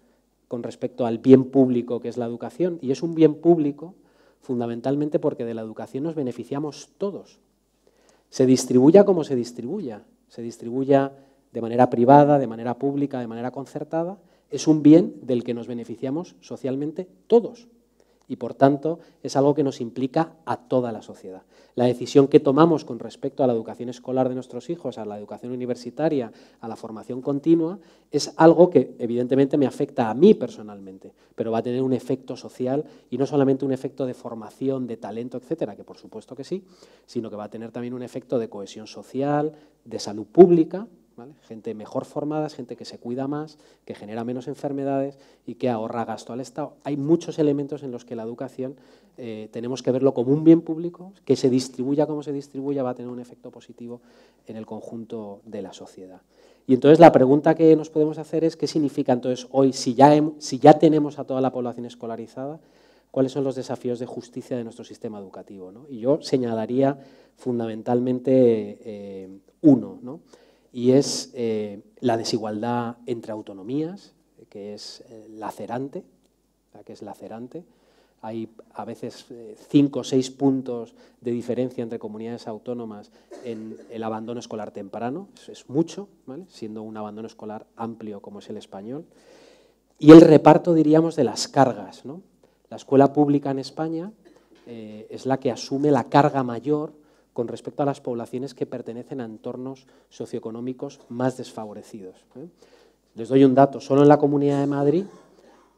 con respecto al bien público que es la educación? Y es un bien público fundamentalmente porque de la educación nos beneficiamos todos. Se distribuya como se distribuya de manera privada, de manera pública, de manera concertada, es un bien del que nos beneficiamos socialmente todos. Y por tanto es algo que nos implica a toda la sociedad. La decisión que tomamos con respecto a la educación escolar de nuestros hijos, a la educación universitaria, a la formación continua, es algo que evidentemente me afecta a mí personalmente, pero va a tener un efecto social y no solamente un efecto de formación, de talento, etcétera, que por supuesto que sí, sino que va a tener también un efecto de cohesión social, de salud pública, ¿vale? Gente mejor formada, gente que se cuida más, que genera menos enfermedades y que ahorra gasto al Estado. Hay muchos elementos en los que la educación tenemos que verlo como un bien público, que se distribuya como se distribuya va a tener un efecto positivo en el conjunto de la sociedad. Y entonces la pregunta que nos podemos hacer es ¿qué significa entonces hoy, si ya tenemos a toda la población escolarizada, cuáles son los desafíos de justicia de nuestro sistema educativo, ¿no? Y yo señalaría fundamentalmente uno, ¿no? Y es la desigualdad entre autonomías, que es lacerante, Hay a veces 5 o 6 puntos de diferencia entre comunidades autónomas en el abandono escolar temprano, eso es mucho, ¿vale? Siendo un abandono escolar amplio como es el español. Y el reparto, diríamos, de las cargas, ¿no? La escuela pública en España es la que asume la carga mayor con respecto a las poblaciones que pertenecen a entornos socioeconómicos más desfavorecidos. Les doy un dato, solo en la Comunidad de Madrid,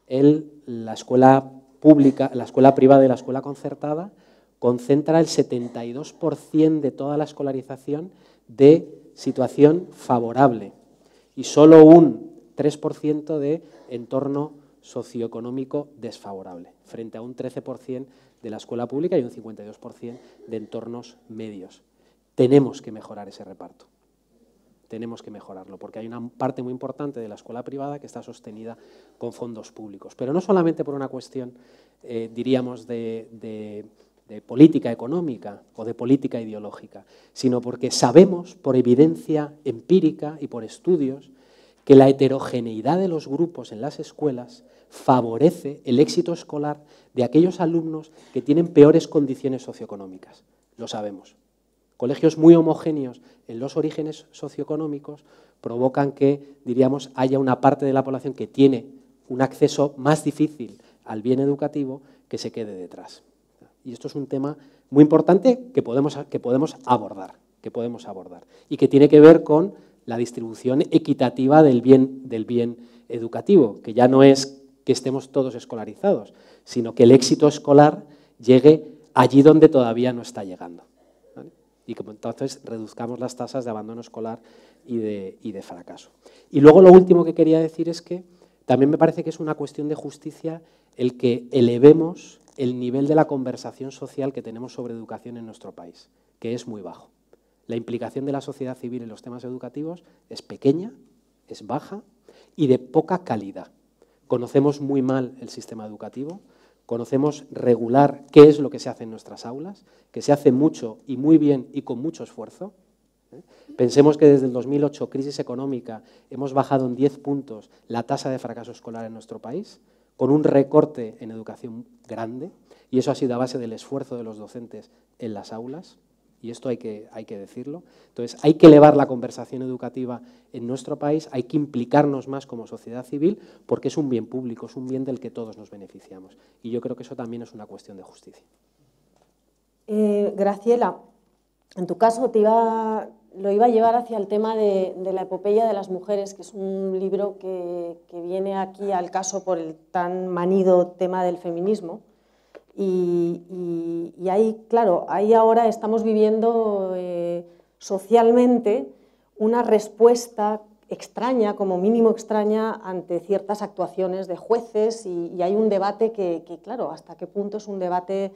la escuela pública, la escuela privada y la escuela concertada concentra el 72% de toda la escolarización de situación favorable y solo un 3% de entorno socioeconómico desfavorable, frente a un 13% de la escuela pública y un 52% de entornos medios. Tenemos que mejorar ese reparto. Tenemos que mejorarlo, porque hay una parte muy importante de la escuela privada que está sostenida con fondos públicos. Pero no solamente por una cuestión, diríamos, de política económica o de política ideológica, sino porque sabemos, por evidencia empírica y por estudios, que la heterogeneidad de los grupos en las escuelas favorece el éxito escolar de aquellos alumnos que tienen peores condiciones socioeconómicas. Lo sabemos. Colegios muy homogéneos en los orígenes socioeconómicos provocan que, diríamos, haya una parte de la población que tiene un acceso más difícil al bien educativo que se quede detrás. Y esto es un tema muy importante que podemos abordar y que tiene que ver con la distribución equitativa del bien educativo, que ya no es que estemos todos escolarizados, sino que el éxito escolar llegue allí donde todavía no está llegando. Y que entonces reduzcamos las tasas de abandono escolar y de fracaso. Y luego lo último que quería decir es que también me parece que es una cuestión de justicia el que elevemos el nivel de la conversación social que tenemos sobre educación en nuestro país, que es muy bajo. La implicación de la sociedad civil en los temas educativos es pequeña, es baja y de poca calidad. Conocemos muy mal el sistema educativo, conocemos regular qué es lo que se hace en nuestras aulas, que se hace mucho y muy bien y con mucho esfuerzo. Pensemos que desde el 2008, crisis económica, hemos bajado en 10 puntos la tasa de fracaso escolar en nuestro país, con un recorte en educación grande, y eso ha sido a base del esfuerzo de los docentes en las aulas, y esto hay que decirlo. Entonces, hay que elevar la conversación educativa en nuestro país, hay que implicarnos más como sociedad civil, porque es un bien público, es un bien del que todos nos beneficiamos. Y yo creo que eso también es una cuestión de justicia. Graciela, en tu caso lo iba a llevar hacia el tema de la epopeya de las mujeres, que es un libro que viene aquí al caso por el tan manido tema del feminismo. Y ahí, claro, ahí ahora estamos viviendo socialmente una respuesta extraña, como mínimo extraña, ante ciertas actuaciones de jueces y hay un debate que, claro, hasta qué punto es un debate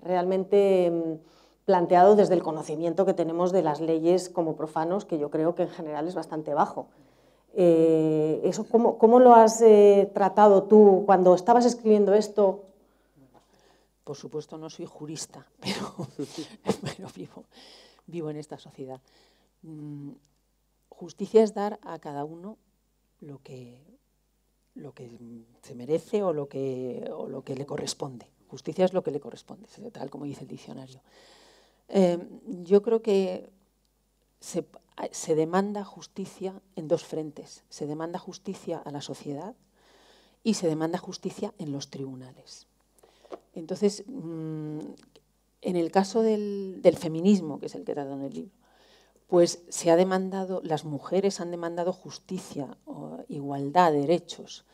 realmente planteado desde el conocimiento que tenemos de las leyes como profanos, que yo creo que en general es bastante bajo. ¿Eso cómo lo has tratado tú cuando estabas escribiendo esto? Por supuesto no soy jurista, pero vivo en esta sociedad. Justicia es dar a cada uno lo que se merece o lo que le corresponde. Justicia es lo que le corresponde, tal como dice el diccionario. Yo creo que se demanda justicia en dos frentes. Se demanda justicia a la sociedad y se demanda justicia en los tribunales. Entonces, en el caso del feminismo, que es el que he dado en el libro, pues se ha demandado, las mujeres han demandado justicia, igualdad, derechos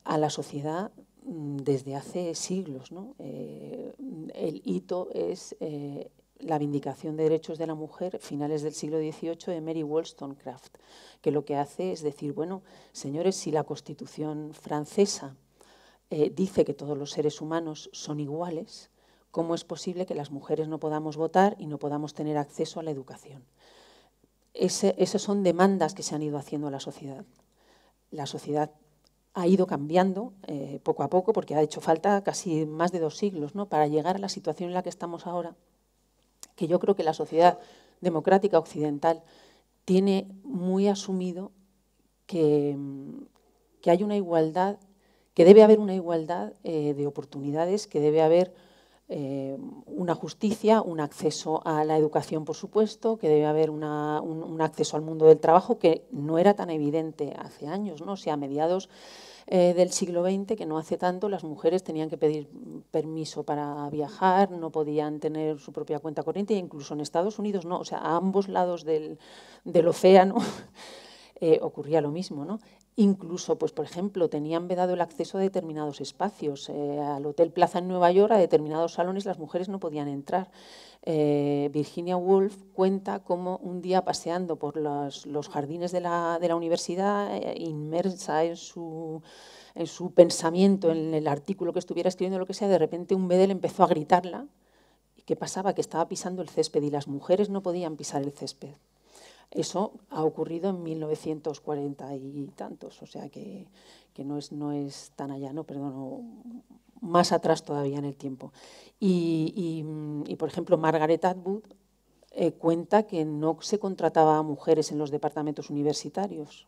a la sociedad desde hace siglos, ¿no? El hito es la vindicación de derechos de la mujer, finales del siglo XVIII, de Mary Wollstonecraft, que lo que hace es decir, bueno, señores, si la Constitución francesa dice que todos los seres humanos son iguales, ¿cómo es posible que las mujeres no podamos votar y no podamos tener acceso a la educación? Esas son demandas que se han ido haciendo a la sociedad. La sociedad ha ido cambiando poco a poco porque ha hecho falta casi más de 2 siglos, ¿no?, para llegar a la situación en la que estamos ahora, que yo creo que la sociedad democrática occidental tiene muy asumido que hay una igualdad, que debe haber una igualdad de oportunidades, que debe haber una justicia, un acceso a la educación, por supuesto, que debe haber un acceso al mundo del trabajo que no era tan evidente hace años, ¿no? O sea, a mediados del siglo XX, que no hace tanto, las mujeres tenían que pedir permiso para viajar, no podían tener su propia cuenta corriente, e incluso en Estados Unidos no, o sea, a ambos lados del océano ocurría lo mismo, ¿no? Incluso, pues, por ejemplo, tenían vedado el acceso a determinados espacios. Al Hotel Plaza en Nueva York, a determinados salones las mujeres no podían entrar. Virginia Woolf cuenta cómo un día paseando por los jardines de la universidad, inmersa en su pensamiento, en el artículo que estuviera escribiendo, lo que sea, de repente un bedel empezó a gritarla. ¿Y qué pasaba? Que estaba pisando el césped y las mujeres no podían pisar el césped. Eso ha ocurrido en 1940 y tantos, o sea que no es tan allá, no, perdón, más atrás todavía en el tiempo. Y por ejemplo, Margaret Atwood cuenta que no se contrataba a mujeres en los departamentos universitarios,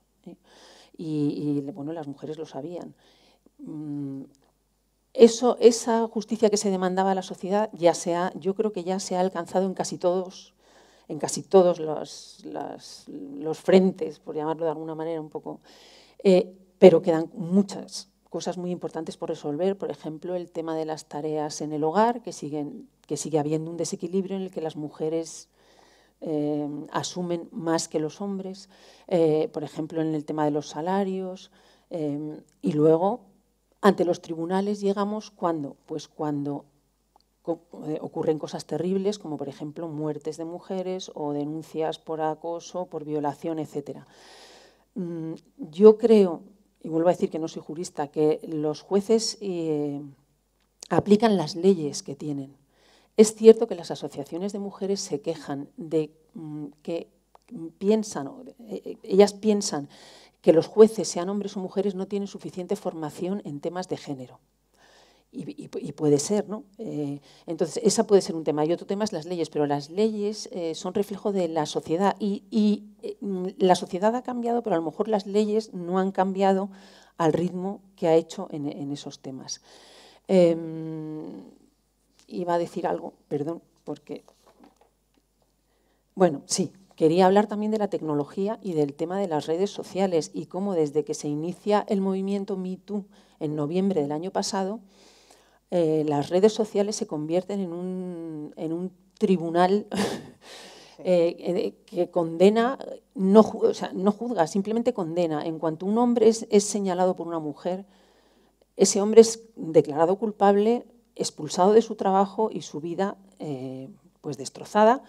y bueno, las mujeres lo sabían. Esa justicia que se demandaba a la sociedad yo creo que ya se ha alcanzado en casi todos los frentes, por llamarlo de alguna manera un poco, pero quedan muchas cosas muy importantes por resolver. Por ejemplo, el tema de las tareas en el hogar, que sigue habiendo un desequilibrio en el que las mujeres asumen más que los hombres, por ejemplo, en el tema de los salarios, y luego ante los tribunales llegamos ¿cuándo? Pues cuando ocurren cosas terribles, como por ejemplo muertes de mujeres o denuncias por acoso, por violación, etc. Yo creo, y vuelvo a decir que no soy jurista, que los jueces aplican las leyes que tienen. Es cierto que las asociaciones de mujeres se quejan de que ellas piensan que los jueces, sean hombres o mujeres, no tienen suficiente formación en temas de género. Y puede ser, ¿no? Entonces, esa puede ser un tema. Y otro tema es las leyes, pero las leyes son reflejo de la sociedad y la sociedad ha cambiado, pero a lo mejor las leyes no han cambiado al ritmo que ha hecho en esos temas. Iba a decir algo, perdón, porque... Bueno, sí, quería hablar también de la tecnología y del tema de las redes sociales y cómo desde que se inicia el movimiento Me Too en noviembre del año pasado, las redes sociales se convierten en un tribunal que condena, no juzga, simplemente condena. En cuanto un hombre es señalado por una mujer, ese hombre es declarado culpable, expulsado de su trabajo y su vida pues destrozada,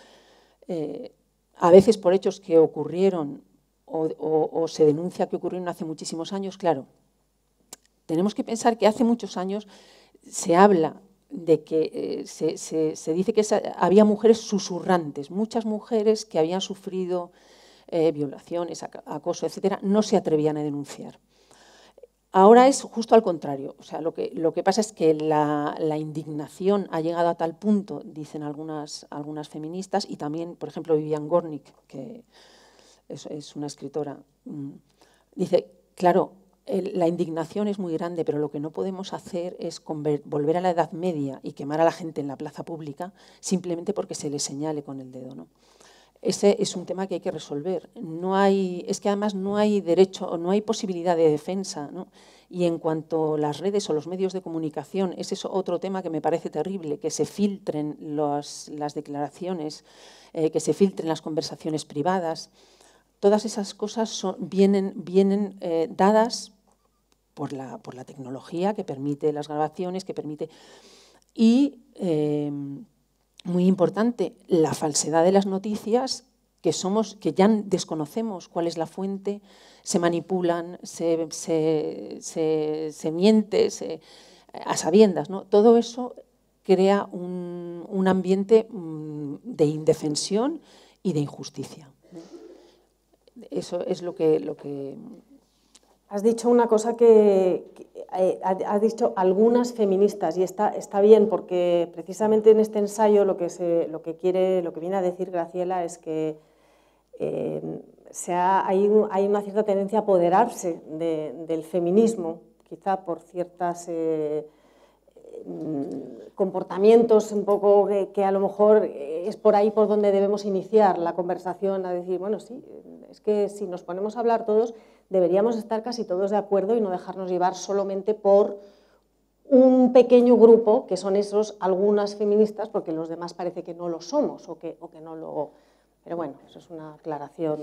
a veces por hechos que ocurrieron o se denuncia que ocurrieron hace muchísimos años. Claro, tenemos que pensar que hace muchos años se habla de que se dice que había mujeres susurrantes, muchas mujeres que habían sufrido violaciones, acoso, etcétera, no se atrevían a denunciar. Ahora es justo al contrario. O sea, lo que pasa es que la indignación ha llegado a tal punto, dicen algunas feministas, y también, por ejemplo, Vivian Gornick, que es una escritora, dice, claro, la indignación es muy grande, pero lo que no podemos hacer es volver a la Edad Media y quemar a la gente en la plaza pública simplemente porque se le señale con el dedo, ¿no? Ese es un tema que hay que resolver. Es que además no hay derecho, no hay posibilidad de defensa, ¿no? Y en cuanto a las redes o los medios de comunicación, ese es otro tema que me parece terrible, que se filtren las declaraciones, que se filtren las conversaciones privadas. Todas esas cosas vienen dadas por la tecnología que permite las grabaciones, que permite... Y, muy importante, la falsedad de las noticias, que ya desconocemos cuál es la fuente, se manipulan, se miente, a sabiendas, ¿no? Todo eso crea un ambiente de indefensión y de injusticia. Eso es lo que... Has dicho una cosa que has dicho algunas feministas, y está bien, porque precisamente en este ensayo lo que viene a decir Graciela es que hay una cierta tendencia a apoderarse del feminismo, quizá por ciertas comportamientos un poco que a lo mejor es por ahí por donde debemos iniciar la conversación, a decir, bueno, sí, es que si nos ponemos a hablar todos, deberíamos estar casi todos de acuerdo y no dejarnos llevar solamente por un pequeño grupo, que son esos algunas feministas, porque los demás parece que no lo somos o que no lo... Pero bueno, eso es una aclaración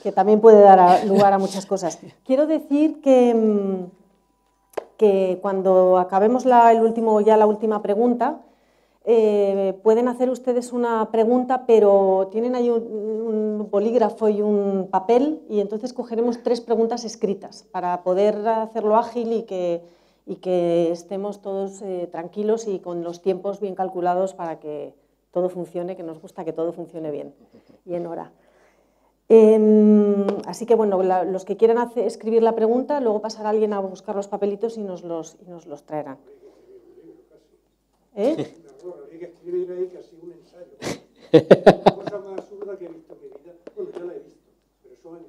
que también puede dar lugar a muchas cosas. Quiero decir que cuando acabemos la última pregunta, pueden hacer ustedes una pregunta, pero tienen ahí un bolígrafo y un papel, y entonces cogeremos 3 preguntas escritas para poder hacerlo ágil y que estemos todos tranquilos y con los tiempos bien calculados para que todo funcione, que nos gusta que todo funcione bien y en hora. Así que, bueno, los que quieran escribir la pregunta, luego pasará alguien a buscar los papelitos y nos los traerán. Habría que escribir ahí casi un ensayo. La cosa más absurda que he visto en mi vida, bueno, yo la he visto, pero son en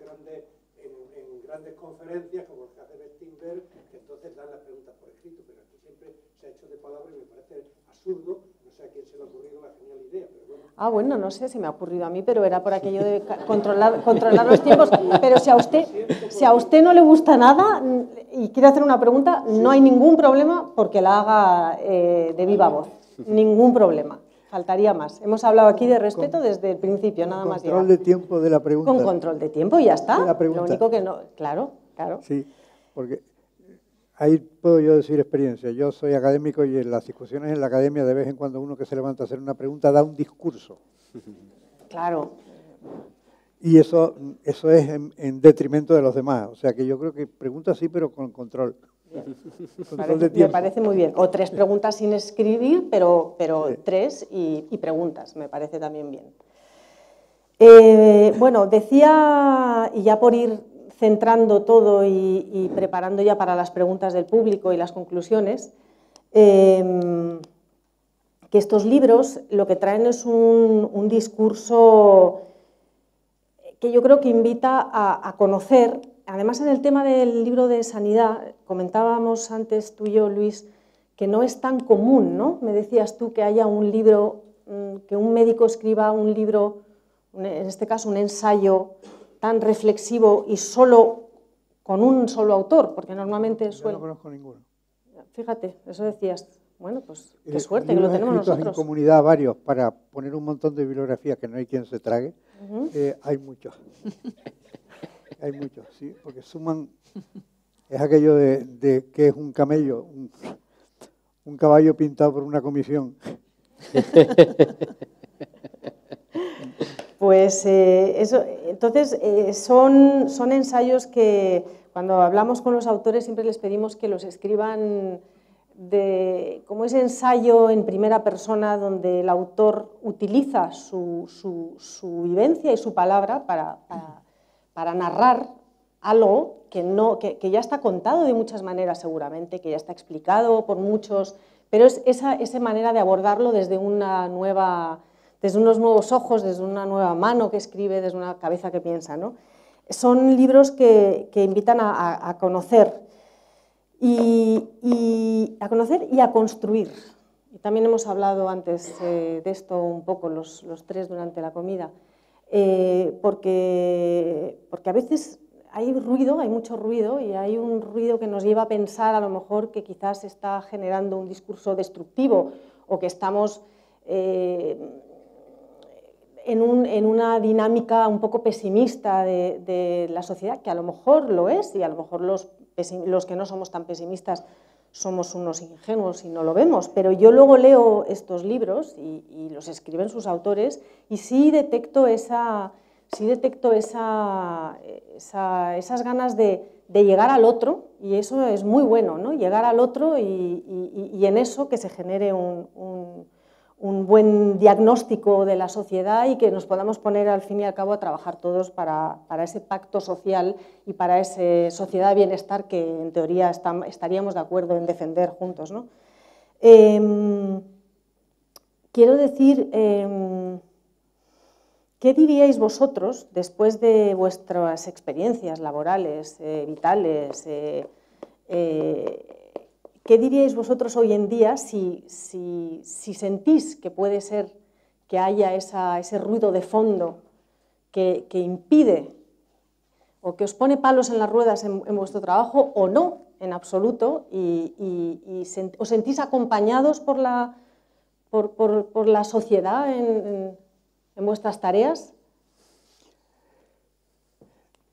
grandes conferencias, como el que hace Bestinberg, que entonces dan las preguntas por escrito, pero aquí siempre se ha hecho de palabra y me parece absurdo. No sé a quién se le ha ocurrido la genial idea, pero bueno. Bueno, no sé si me ha ocurrido a mí, pero era por aquello de controlar los tiempos. Pero si a usted no le gusta nada y quiere hacer una pregunta, no hay ningún problema porque la haga de viva voz. Ningún problema. Faltaría más. Hemos hablado aquí de respeto desde el principio, nada más. Control de tiempo de la pregunta. Con control de tiempo y ya está. Lo único que no... Claro. Sí, porque ahí puedo yo decir experiencia. Yo soy académico y en las discusiones en la academia, de vez en cuando uno que se levanta a hacer una pregunta da un discurso. Claro. Y eso es en detrimento de los demás. O sea que yo creo que pregunta sí, pero con control. Me parece muy bien. O 3 preguntas sin escribir, pero sí. 3 y preguntas. Me parece también bien. Bueno, decía, y ya por ir centrando todo y preparando ya para las preguntas del público y las conclusiones, que estos libros lo que traen es un discurso que yo creo que invita a conocer. Además, en el tema del libro de sanidad, comentábamos antes tú y yo, Luis, que no es tan común, ¿no? Me decías tú que haya un libro, que un médico escriba un libro, en este caso un ensayo tan reflexivo y solo con un solo autor, porque normalmente suele... Yo no conozco ninguno. Fíjate, eso decías. Bueno, pues qué suerte que lo tenemos nosotros. En comunidad varios para poner un montón de bibliografías que no hay quien se trague. Hay muchos. Hay muchos, sí, porque suman, es aquello de que es un camello, un caballo pintado por una comisión. Pues eso, entonces son ensayos que cuando hablamos con los autores siempre les pedimos que los escriban como ese ensayo en primera persona donde el autor utiliza su vivencia y su palabra para narrar algo que ya está contado de muchas maneras seguramente, que ya está explicado por muchos, pero es esa manera de abordarlo desde unos nuevos ojos, desde una nueva mano que escribe, desde una cabeza que piensa, ¿no? Son libros que invitan a conocer y a construir. Y también hemos hablado antes de esto un poco los 3 durante la comida. Porque a veces hay mucho ruido y hay un ruido que nos lleva a pensar a lo mejor que quizás está generando un discurso destructivo o que estamos en una dinámica un poco pesimista de la sociedad, que a lo mejor lo es y a lo mejor los que no somos tan pesimistas somos unos ingenuos y no lo vemos, pero yo luego leo estos libros y los escriben sus autores y sí detecto esas ganas de llegar al otro, y eso es muy bueno, ¿no? Llegar al otro y en eso que se genere un buen diagnóstico de la sociedad y que nos podamos poner al fin y al cabo a trabajar todos para ese pacto social y para esa sociedad de bienestar que en teoría estaríamos de acuerdo en defender juntos, ¿no? Quiero decir, ¿qué diríais vosotros después de vuestras experiencias laborales, vitales? ¿qué diríais vosotros hoy en día si sentís que puede ser que haya ese ruido de fondo que impide o que os pone palos en las ruedas en vuestro trabajo o no, en absoluto, y os sentís acompañados por la sociedad en vuestras tareas?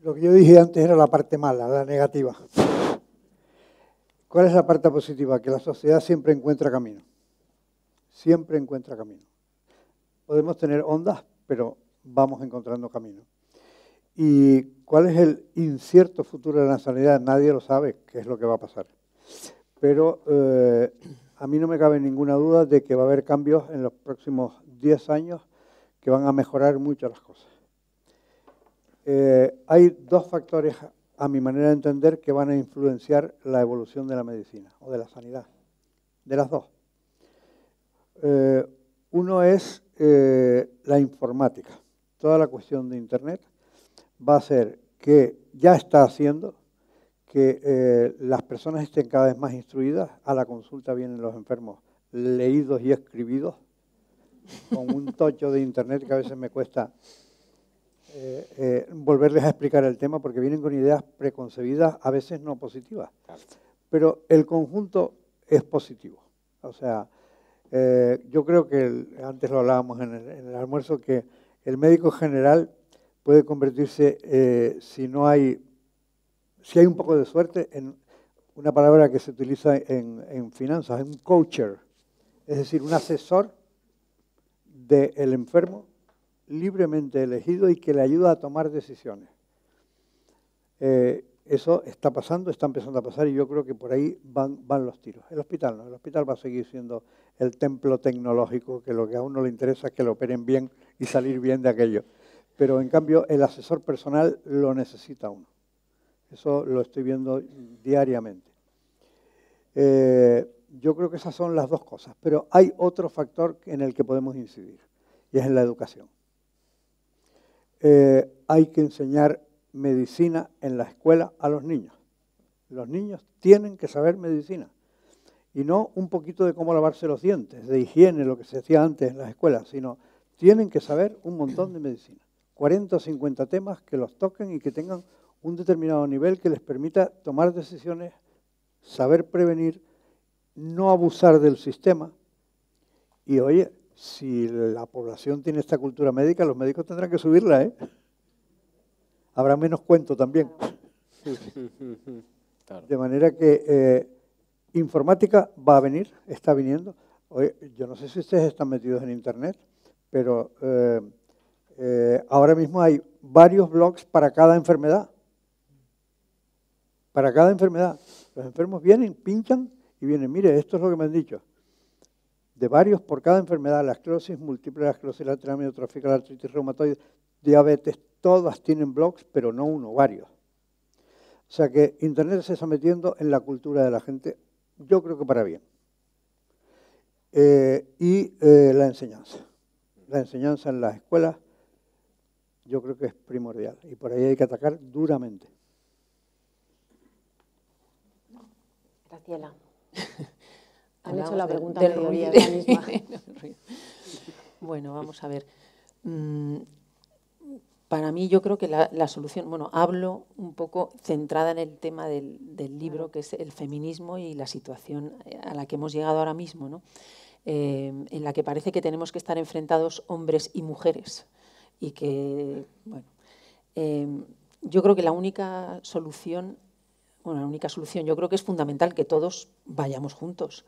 Lo que yo dije antes era la parte mala, la negativa. ¿Cuál es la parte positiva? Que la sociedad siempre encuentra camino. Siempre encuentra camino. Podemos tener ondas, pero vamos encontrando camino. ¿Y cuál es el incierto futuro de la sanidad? Nadie lo sabe qué es lo que va a pasar. Pero a mí no me cabe ninguna duda de que va a haber cambios en los próximos 10 años que van a mejorar mucho las cosas. Hay dos factores, a mi manera de entender, que van a influenciar la evolución de la medicina o de la sanidad. De las dos. Uno es la informática. Toda la cuestión de Internet va a hacer que ya está haciendo que las personas estén cada vez más instruidas. A la consulta vienen los enfermos leídos y escribidos, con un tocho de Internet que a veces me cuesta volverles a explicar el tema, porque vienen con ideas preconcebidas, a veces no positivas. Pero el conjunto es positivo. O sea, yo creo que, antes lo hablábamos en el almuerzo, que el médico general puede convertirse, si hay un poco de suerte, en una palabra que se utiliza en finanzas, en un coacher, es decir, un asesor del enfermo libremente elegido y que le ayuda a tomar decisiones. Eso está pasando, está empezando a pasar, y yo creo que por ahí van los tiros. El hospital no, el hospital va a seguir siendo el templo tecnológico, que lo que a uno le interesa es que lo operen bien y salir bien de aquello. Pero en cambio el asesor personal lo necesita uno. Eso lo estoy viendo diariamente. Yo creo que esas son las dos cosas, pero hay otro factor en el que podemos incidir, y es en la educación. Hay que enseñar medicina en la escuela a los niños. Los niños tienen que saber medicina, y no un poquito de cómo lavarse los dientes, de higiene, lo que se hacía antes en las escuelas, sino tienen que saber un montón de medicina. 40 o 50 temas que los toquen y que tengan un determinado nivel que les permita tomar decisiones, saber prevenir, no abusar del sistema. Y oye, si la población tiene esta cultura médica, los médicos tendrán que subirla, ¿eh? Habrá menos cuento también. De manera que informática va a venir, está viniendo. Oye, yo no sé si ustedes están metidos en Internet, pero ahora mismo hay varios blogs para cada enfermedad. Para cada enfermedad. Los enfermos vienen, pinchan y vienen, mire, esto es lo que me han dicho. De varios por cada enfermedad, la esclerosis múltiple, la esclerosis lateral amiotrófica, la artritis reumatoide, diabetes, todas tienen blogs, pero no uno, varios. O sea que Internet se está metiendo en la cultura de la gente, yo creo que para bien. La enseñanza. La enseñanza en las escuelas yo creo que es primordial, y por ahí hay que atacar duramente. Graciela. Han hecho la Hablamos pregunta del mediodía, ruido. la misma. Bueno, vamos a ver. Para mí yo creo que la solución, bueno, hablo un poco centrada en el tema del libro, que es el feminismo y la situación a la que hemos llegado ahora mismo, ¿no? En la que parece que tenemos que estar enfrentados hombres y mujeres. Y que, bueno, yo creo que la única solución, yo creo que es fundamental que todos vayamos juntos,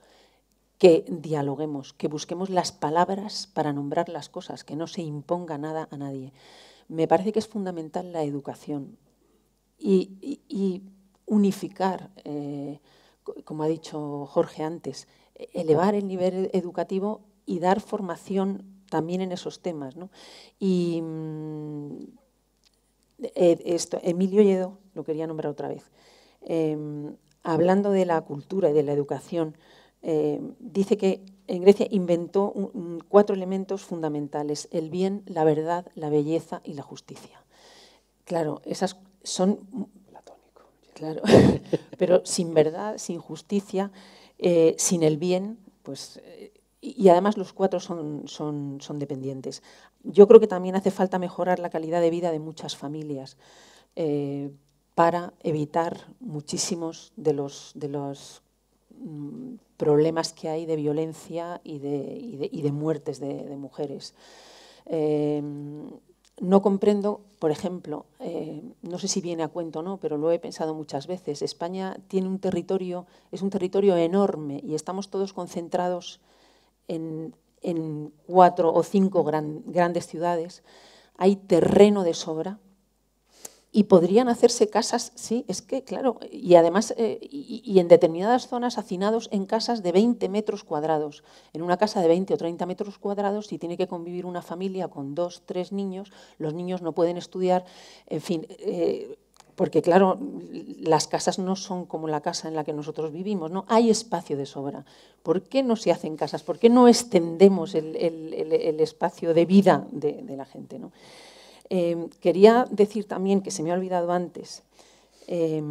que dialoguemos, que busquemos las palabras para nombrar las cosas, que no se imponga nada a nadie. Me parece que es fundamental la educación y unificar, como ha dicho Jorge antes, elevar el nivel educativo y dar formación también en esos temas, ¿no? Y Emilio Lledó, lo quería nombrar otra vez, hablando de la cultura y de la educación, dice que en Grecia inventó 4 elementos fundamentales: el bien, la verdad, la belleza y la justicia. Claro, esas son... Platónico. Claro, pero sin verdad, sin justicia, sin el bien, pues, y además los 4 son dependientes. Yo creo que también hace falta mejorar la calidad de vida de muchas familias para evitar muchísimos de los problemas que hay de violencia y de muertes de mujeres. No comprendo, por ejemplo, no sé si viene a cuento o no, pero lo he pensado muchas veces, España tiene un territorio, es un territorio enorme y estamos todos concentrados en 4 o 5 grandes ciudades, hay terreno de sobra y podrían hacerse casas, sí, es que claro, y además y en determinadas zonas hacinados en casas de 20 metros cuadrados. En una casa de 20 o 30 metros cuadrados, si tiene que convivir una familia con 2, 3 niños, los niños no pueden estudiar, en fin, porque claro, las casas no son como la casa en la que nosotros vivimos, ¿no? Hay espacio de sobra. ¿Por qué no se hacen casas? ¿Por qué no extendemos el espacio de vida de la gente, ¿no? Quería decir también, que se me ha olvidado antes, que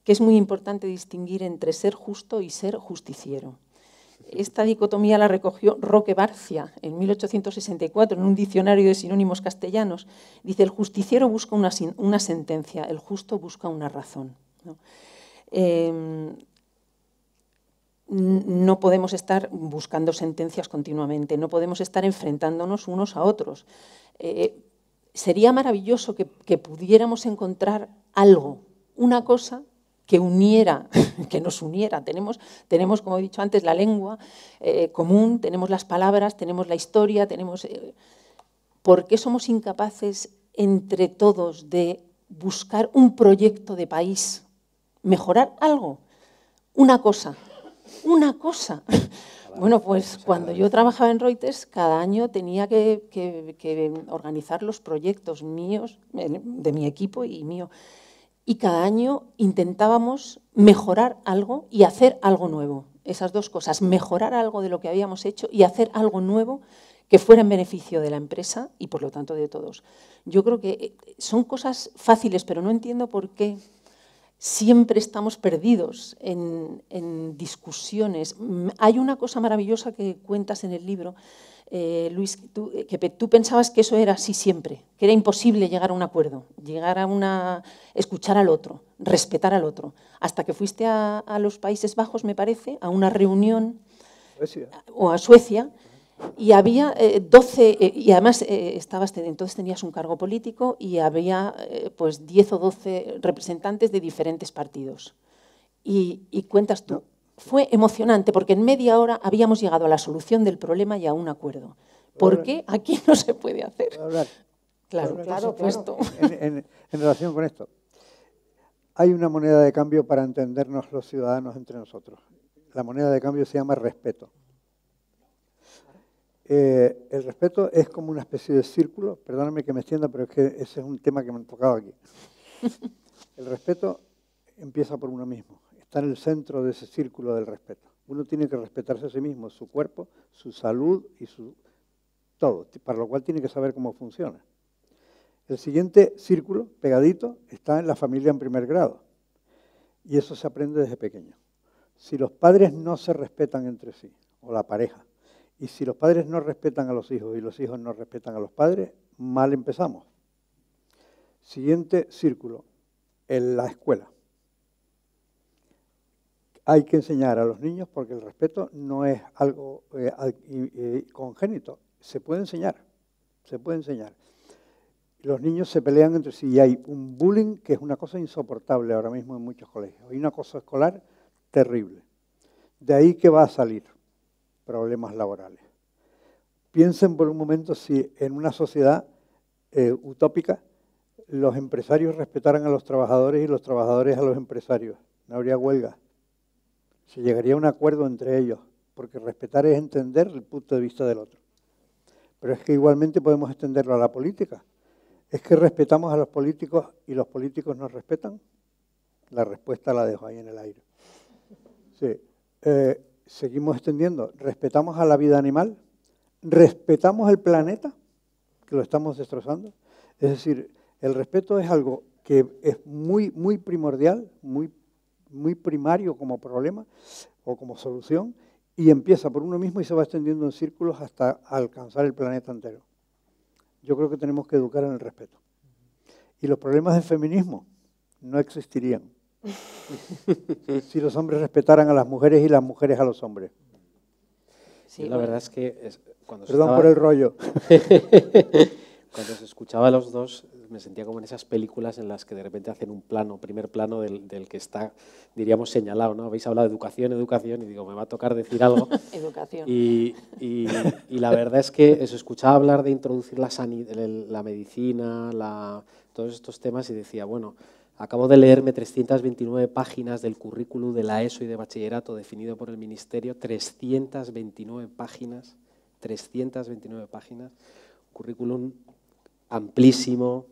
es muy importante distinguir entre ser justo y ser justiciero. Esta dicotomía la recogió Roque Barcia en 1864 en un diccionario de sinónimos castellanos. Dice, el justiciero busca una sentencia, el justo busca una razón, ¿no? No podemos estar buscando sentencias continuamente, no podemos estar enfrentándonos unos a otros. Sería maravilloso que pudiéramos encontrar algo, una cosa que uniera, que nos uniera. Tenemos, como he dicho antes, la lengua común, tenemos las palabras, tenemos la historia, tenemos... ¿Por qué somos incapaces entre todos de buscar un proyecto de país, mejorar algo? Una cosa. Bueno, pues cuando yo trabajaba en Reuters, cada año tenía que organizar los proyectos míos, de mi equipo y mío. Y cada año intentábamos mejorar algo y hacer algo nuevo. Esas dos cosas, mejorar algo de lo que habíamos hecho y hacer algo nuevo que fuera en beneficio de la empresa y, por lo tanto, de todos. Yo creo que son cosas fáciles, pero no entiendo por qué siempre estamos perdidos en discusiones. Hay una cosa maravillosa que cuentas en el libro, Luis, que tú pensabas que eso era así siempre, que era imposible llegar a un acuerdo, escuchar al otro, respetar al otro, hasta que fuiste a los Países Bajos, me parece, a una reunión, o a Suecia, y había 12, y además entonces tenías un cargo político y había pues 10 o 12 representantes de diferentes partidos. Y cuentas tú, fue emocionante porque en media hora habíamos llegado a la solución del problema y a un acuerdo. ¿Por qué aquí no se puede hacer? Claro, por supuesto. En relación con esto, hay una moneda de cambio para entendernos los ciudadanos entre nosotros. La moneda de cambio se llama respeto. El respeto es como una especie de círculo, perdóname que me extienda, pero es que ese es un tema que me ha tocado aquí. El respeto empieza por uno mismo, está en el centro de ese círculo del respeto. Uno tiene que respetarse a sí mismo, su cuerpo, su salud y su todo, para lo cual tiene que saber cómo funciona. El siguiente círculo, pegadito, está en la familia en primer grado, y eso se aprende desde pequeño. Si los padres no se respetan entre sí, o la pareja, y si los padres no respetan a los hijos y los hijos no respetan a los padres, mal empezamos. Siguiente círculo, en la escuela. Hay que enseñar a los niños porque el respeto no es algo congénito. Se puede enseñar, se puede enseñar. Los niños se pelean entre sí y hay un bullying que es una cosa insoportable ahora mismo en muchos colegios. Hay un acoso escolar terrible. De ahí que va a salir problemas laborales. Piensen por un momento si en una sociedad utópica los empresarios respetaran a los trabajadores y los trabajadores a los empresarios. No habría huelga. Se llegaría a un acuerdo entre ellos, porque respetar es entender el punto de vista del otro. Pero es que igualmente podemos extenderlo a la política. ¿Es que respetamos a los políticos y los políticos nos respetan? La respuesta la dejo ahí en el aire. Sí. Seguimos extendiendo. ¿Respetamos a la vida animal? ¿Respetamos el planeta? Que lo estamos destrozando. Es decir, el respeto es algo que es muy, muy primordial, muy muy primario como problema o como solución, y empieza por uno mismo y se va extendiendo en círculos hasta alcanzar el planeta entero. Yo creo que tenemos que educar en el respeto. Y los problemas de feminismo no existirían si los hombres respetaran a las mujeres y las mujeres a los hombres. Sí, la verdad es que cuando Perdón por el rollo. Cuando se escuchaba a los dos, me sentía como en esas películas en las que de repente hacen un plano, primer plano del que está, diríamos, señalado, ¿no? Habéis hablado de educación, y digo, me va a tocar decir algo. Educación. Y la verdad es que se escuchaba hablar de introducir la medicina, todos estos temas, y decía, bueno, acabo de leerme 329 páginas del currículum de la ESO y de bachillerato definido por el Ministerio, 329 páginas, currículum amplísimo,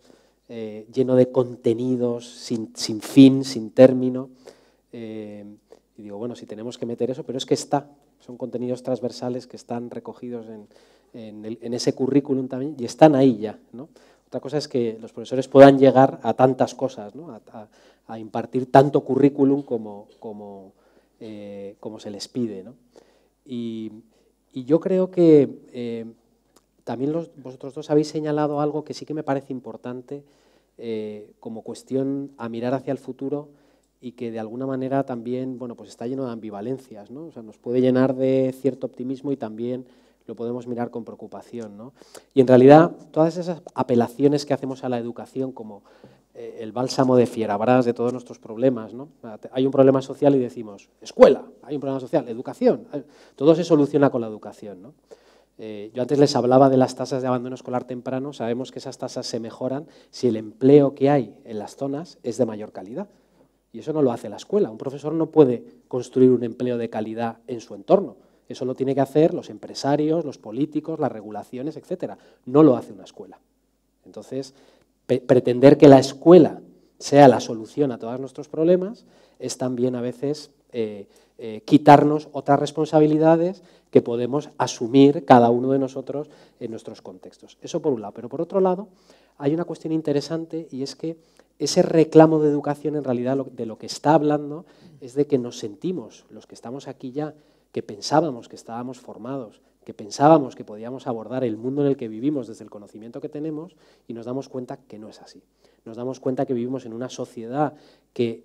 lleno de contenidos, sin fin, sin término. Y digo, bueno, si tenemos que meter eso, pero es que son contenidos transversales que están recogidos en ese currículum también y están ahí ya, ¿no? Otra cosa es que los profesores puedan llegar a tantas cosas, ¿no? A impartir tanto currículum como se les pide, ¿no? Y yo creo que también vosotros dos habéis señalado algo que sí que me parece importante como cuestión a mirar hacia el futuro y que de alguna manera también, bueno, pues está lleno de ambivalencias, ¿no? O sea, nos puede llenar de cierto optimismo y también lo podemos mirar con preocupación, ¿no? Y en realidad todas esas apelaciones que hacemos a la educación como el bálsamo de fierabrás de todos nuestros problemas, ¿no? Hay un problema social y decimos, escuela, hay un problema social, educación, todo se soluciona con la educación, ¿no? Yo antes les hablaba de las tasas de abandono escolar temprano, sabemos que esas tasas se mejoran si el empleo que hay en las zonas es de mayor calidad. Y eso no lo hace la escuela. Un profesor no puede construir un empleo de calidad en su entorno. Eso lo tienen que hacer los empresarios, los políticos, las regulaciones, etcétera. No lo hace una escuela. Entonces, pretender que la escuela sea la solución a todos nuestros problemas es también a veces quitarnos otras responsabilidades que podemos asumir cada uno de nosotros en nuestros contextos. Eso por un lado. Pero por otro lado, hay una cuestión interesante y es que ese reclamo de educación en realidad de lo que está hablando es de que nos sentimos, los que estamos aquí ya, que pensábamos que estábamos formados, que pensábamos que podíamos abordar el mundo en el que vivimos desde el conocimiento que tenemos y nos damos cuenta que no es así. Nos damos cuenta que vivimos en una sociedad que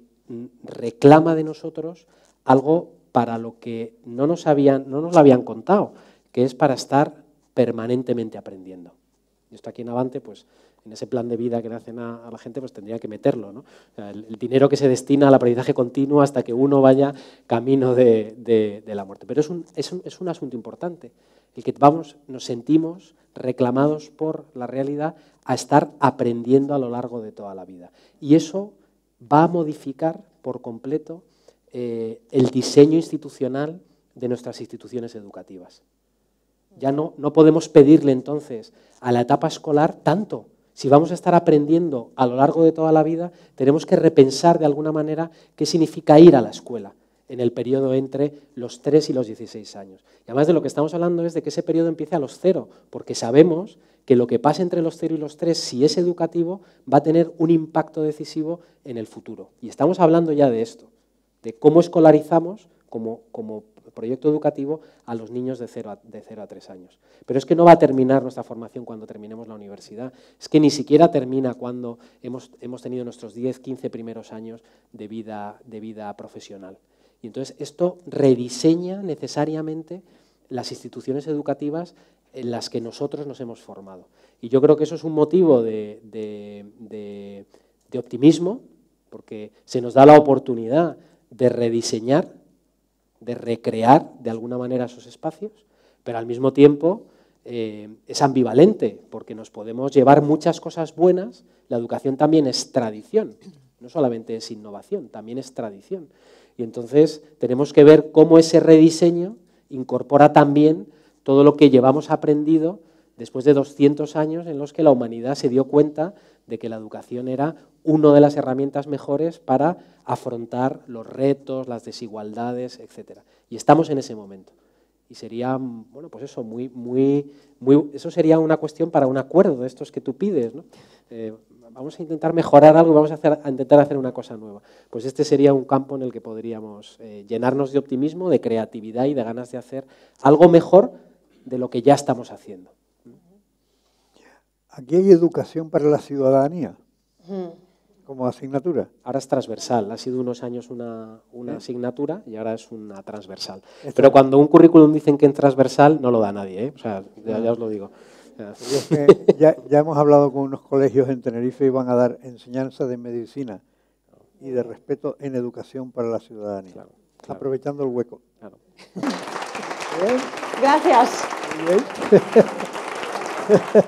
reclama de nosotros algo para lo que no nos lo habían contado, que es para estar permanentemente aprendiendo. Y esto aquí en Avante, pues en ese plan de vida que le hacen a la gente, pues tendría que meterlo, ¿no? O sea, el dinero que se destina al aprendizaje continuo hasta que uno vaya camino de la muerte. Pero es un asunto importante, el que nos sentimos reclamados por la realidad a estar aprendiendo a lo largo de toda la vida. Y eso va a modificar por completo el diseño institucional de nuestras instituciones educativas. Ya no podemos pedirle entonces a la etapa escolar tanto. Si vamos a estar aprendiendo a lo largo de toda la vida, tenemos que repensar de alguna manera qué significa ir a la escuela en el periodo entre los 3 y los 16 años. Y además de lo que estamos hablando es de que ese periodo empiece a los 0, porque sabemos que lo que pase entre los 0 y los 3, si es educativo, va a tener un impacto decisivo en el futuro. Y estamos hablando ya de esto, de cómo escolarizamos como proyecto educativo a los niños de 0 a 3 años. Pero es que no va a terminar nuestra formación cuando terminemos la universidad, es que ni siquiera termina cuando hemos tenido nuestros 10, 15 primeros años de vida profesional. Y entonces esto rediseña necesariamente las instituciones educativas en las que nosotros nos hemos formado. Y yo creo que eso es un motivo de optimismo, porque se nos da la oportunidad de rediseñar, de recrear de alguna manera esos espacios, pero al mismo tiempo es ambivalente, porque nos podemos llevar muchas cosas buenas. La educación también es tradición, no solamente es innovación, también es tradición. Y entonces tenemos que ver cómo ese rediseño incorpora también todo lo que llevamos aprendido después de 200 años en los que la humanidad se dio cuenta de que la educación era una de las herramientas mejores para afrontar los retos, las desigualdades, etc. Y estamos en ese momento. Y sería, bueno, pues eso, eso sería una cuestión para un acuerdo de estos que tú pides, ¿no? vamos a intentar mejorar algo y vamos a intentar hacer una cosa nueva. Pues este sería un campo en el que podríamos llenarnos de optimismo, de creatividad y de ganas de hacer algo mejor de lo que ya estamos haciendo. Aquí hay educación para la ciudadanía, como asignatura. Ahora es transversal, ha sido unos años una asignatura y ahora es una transversal. Pero cuando un currículum dicen que es transversal, no lo da nadie, ¿eh? O sea, ya os lo digo. Ya hemos hablado con unos colegios en Tenerife y van a dar enseñanza de medicina y de respeto en educación para la ciudadanía. Claro. Aprovechando el hueco. Claro. Gracias. Muy bien.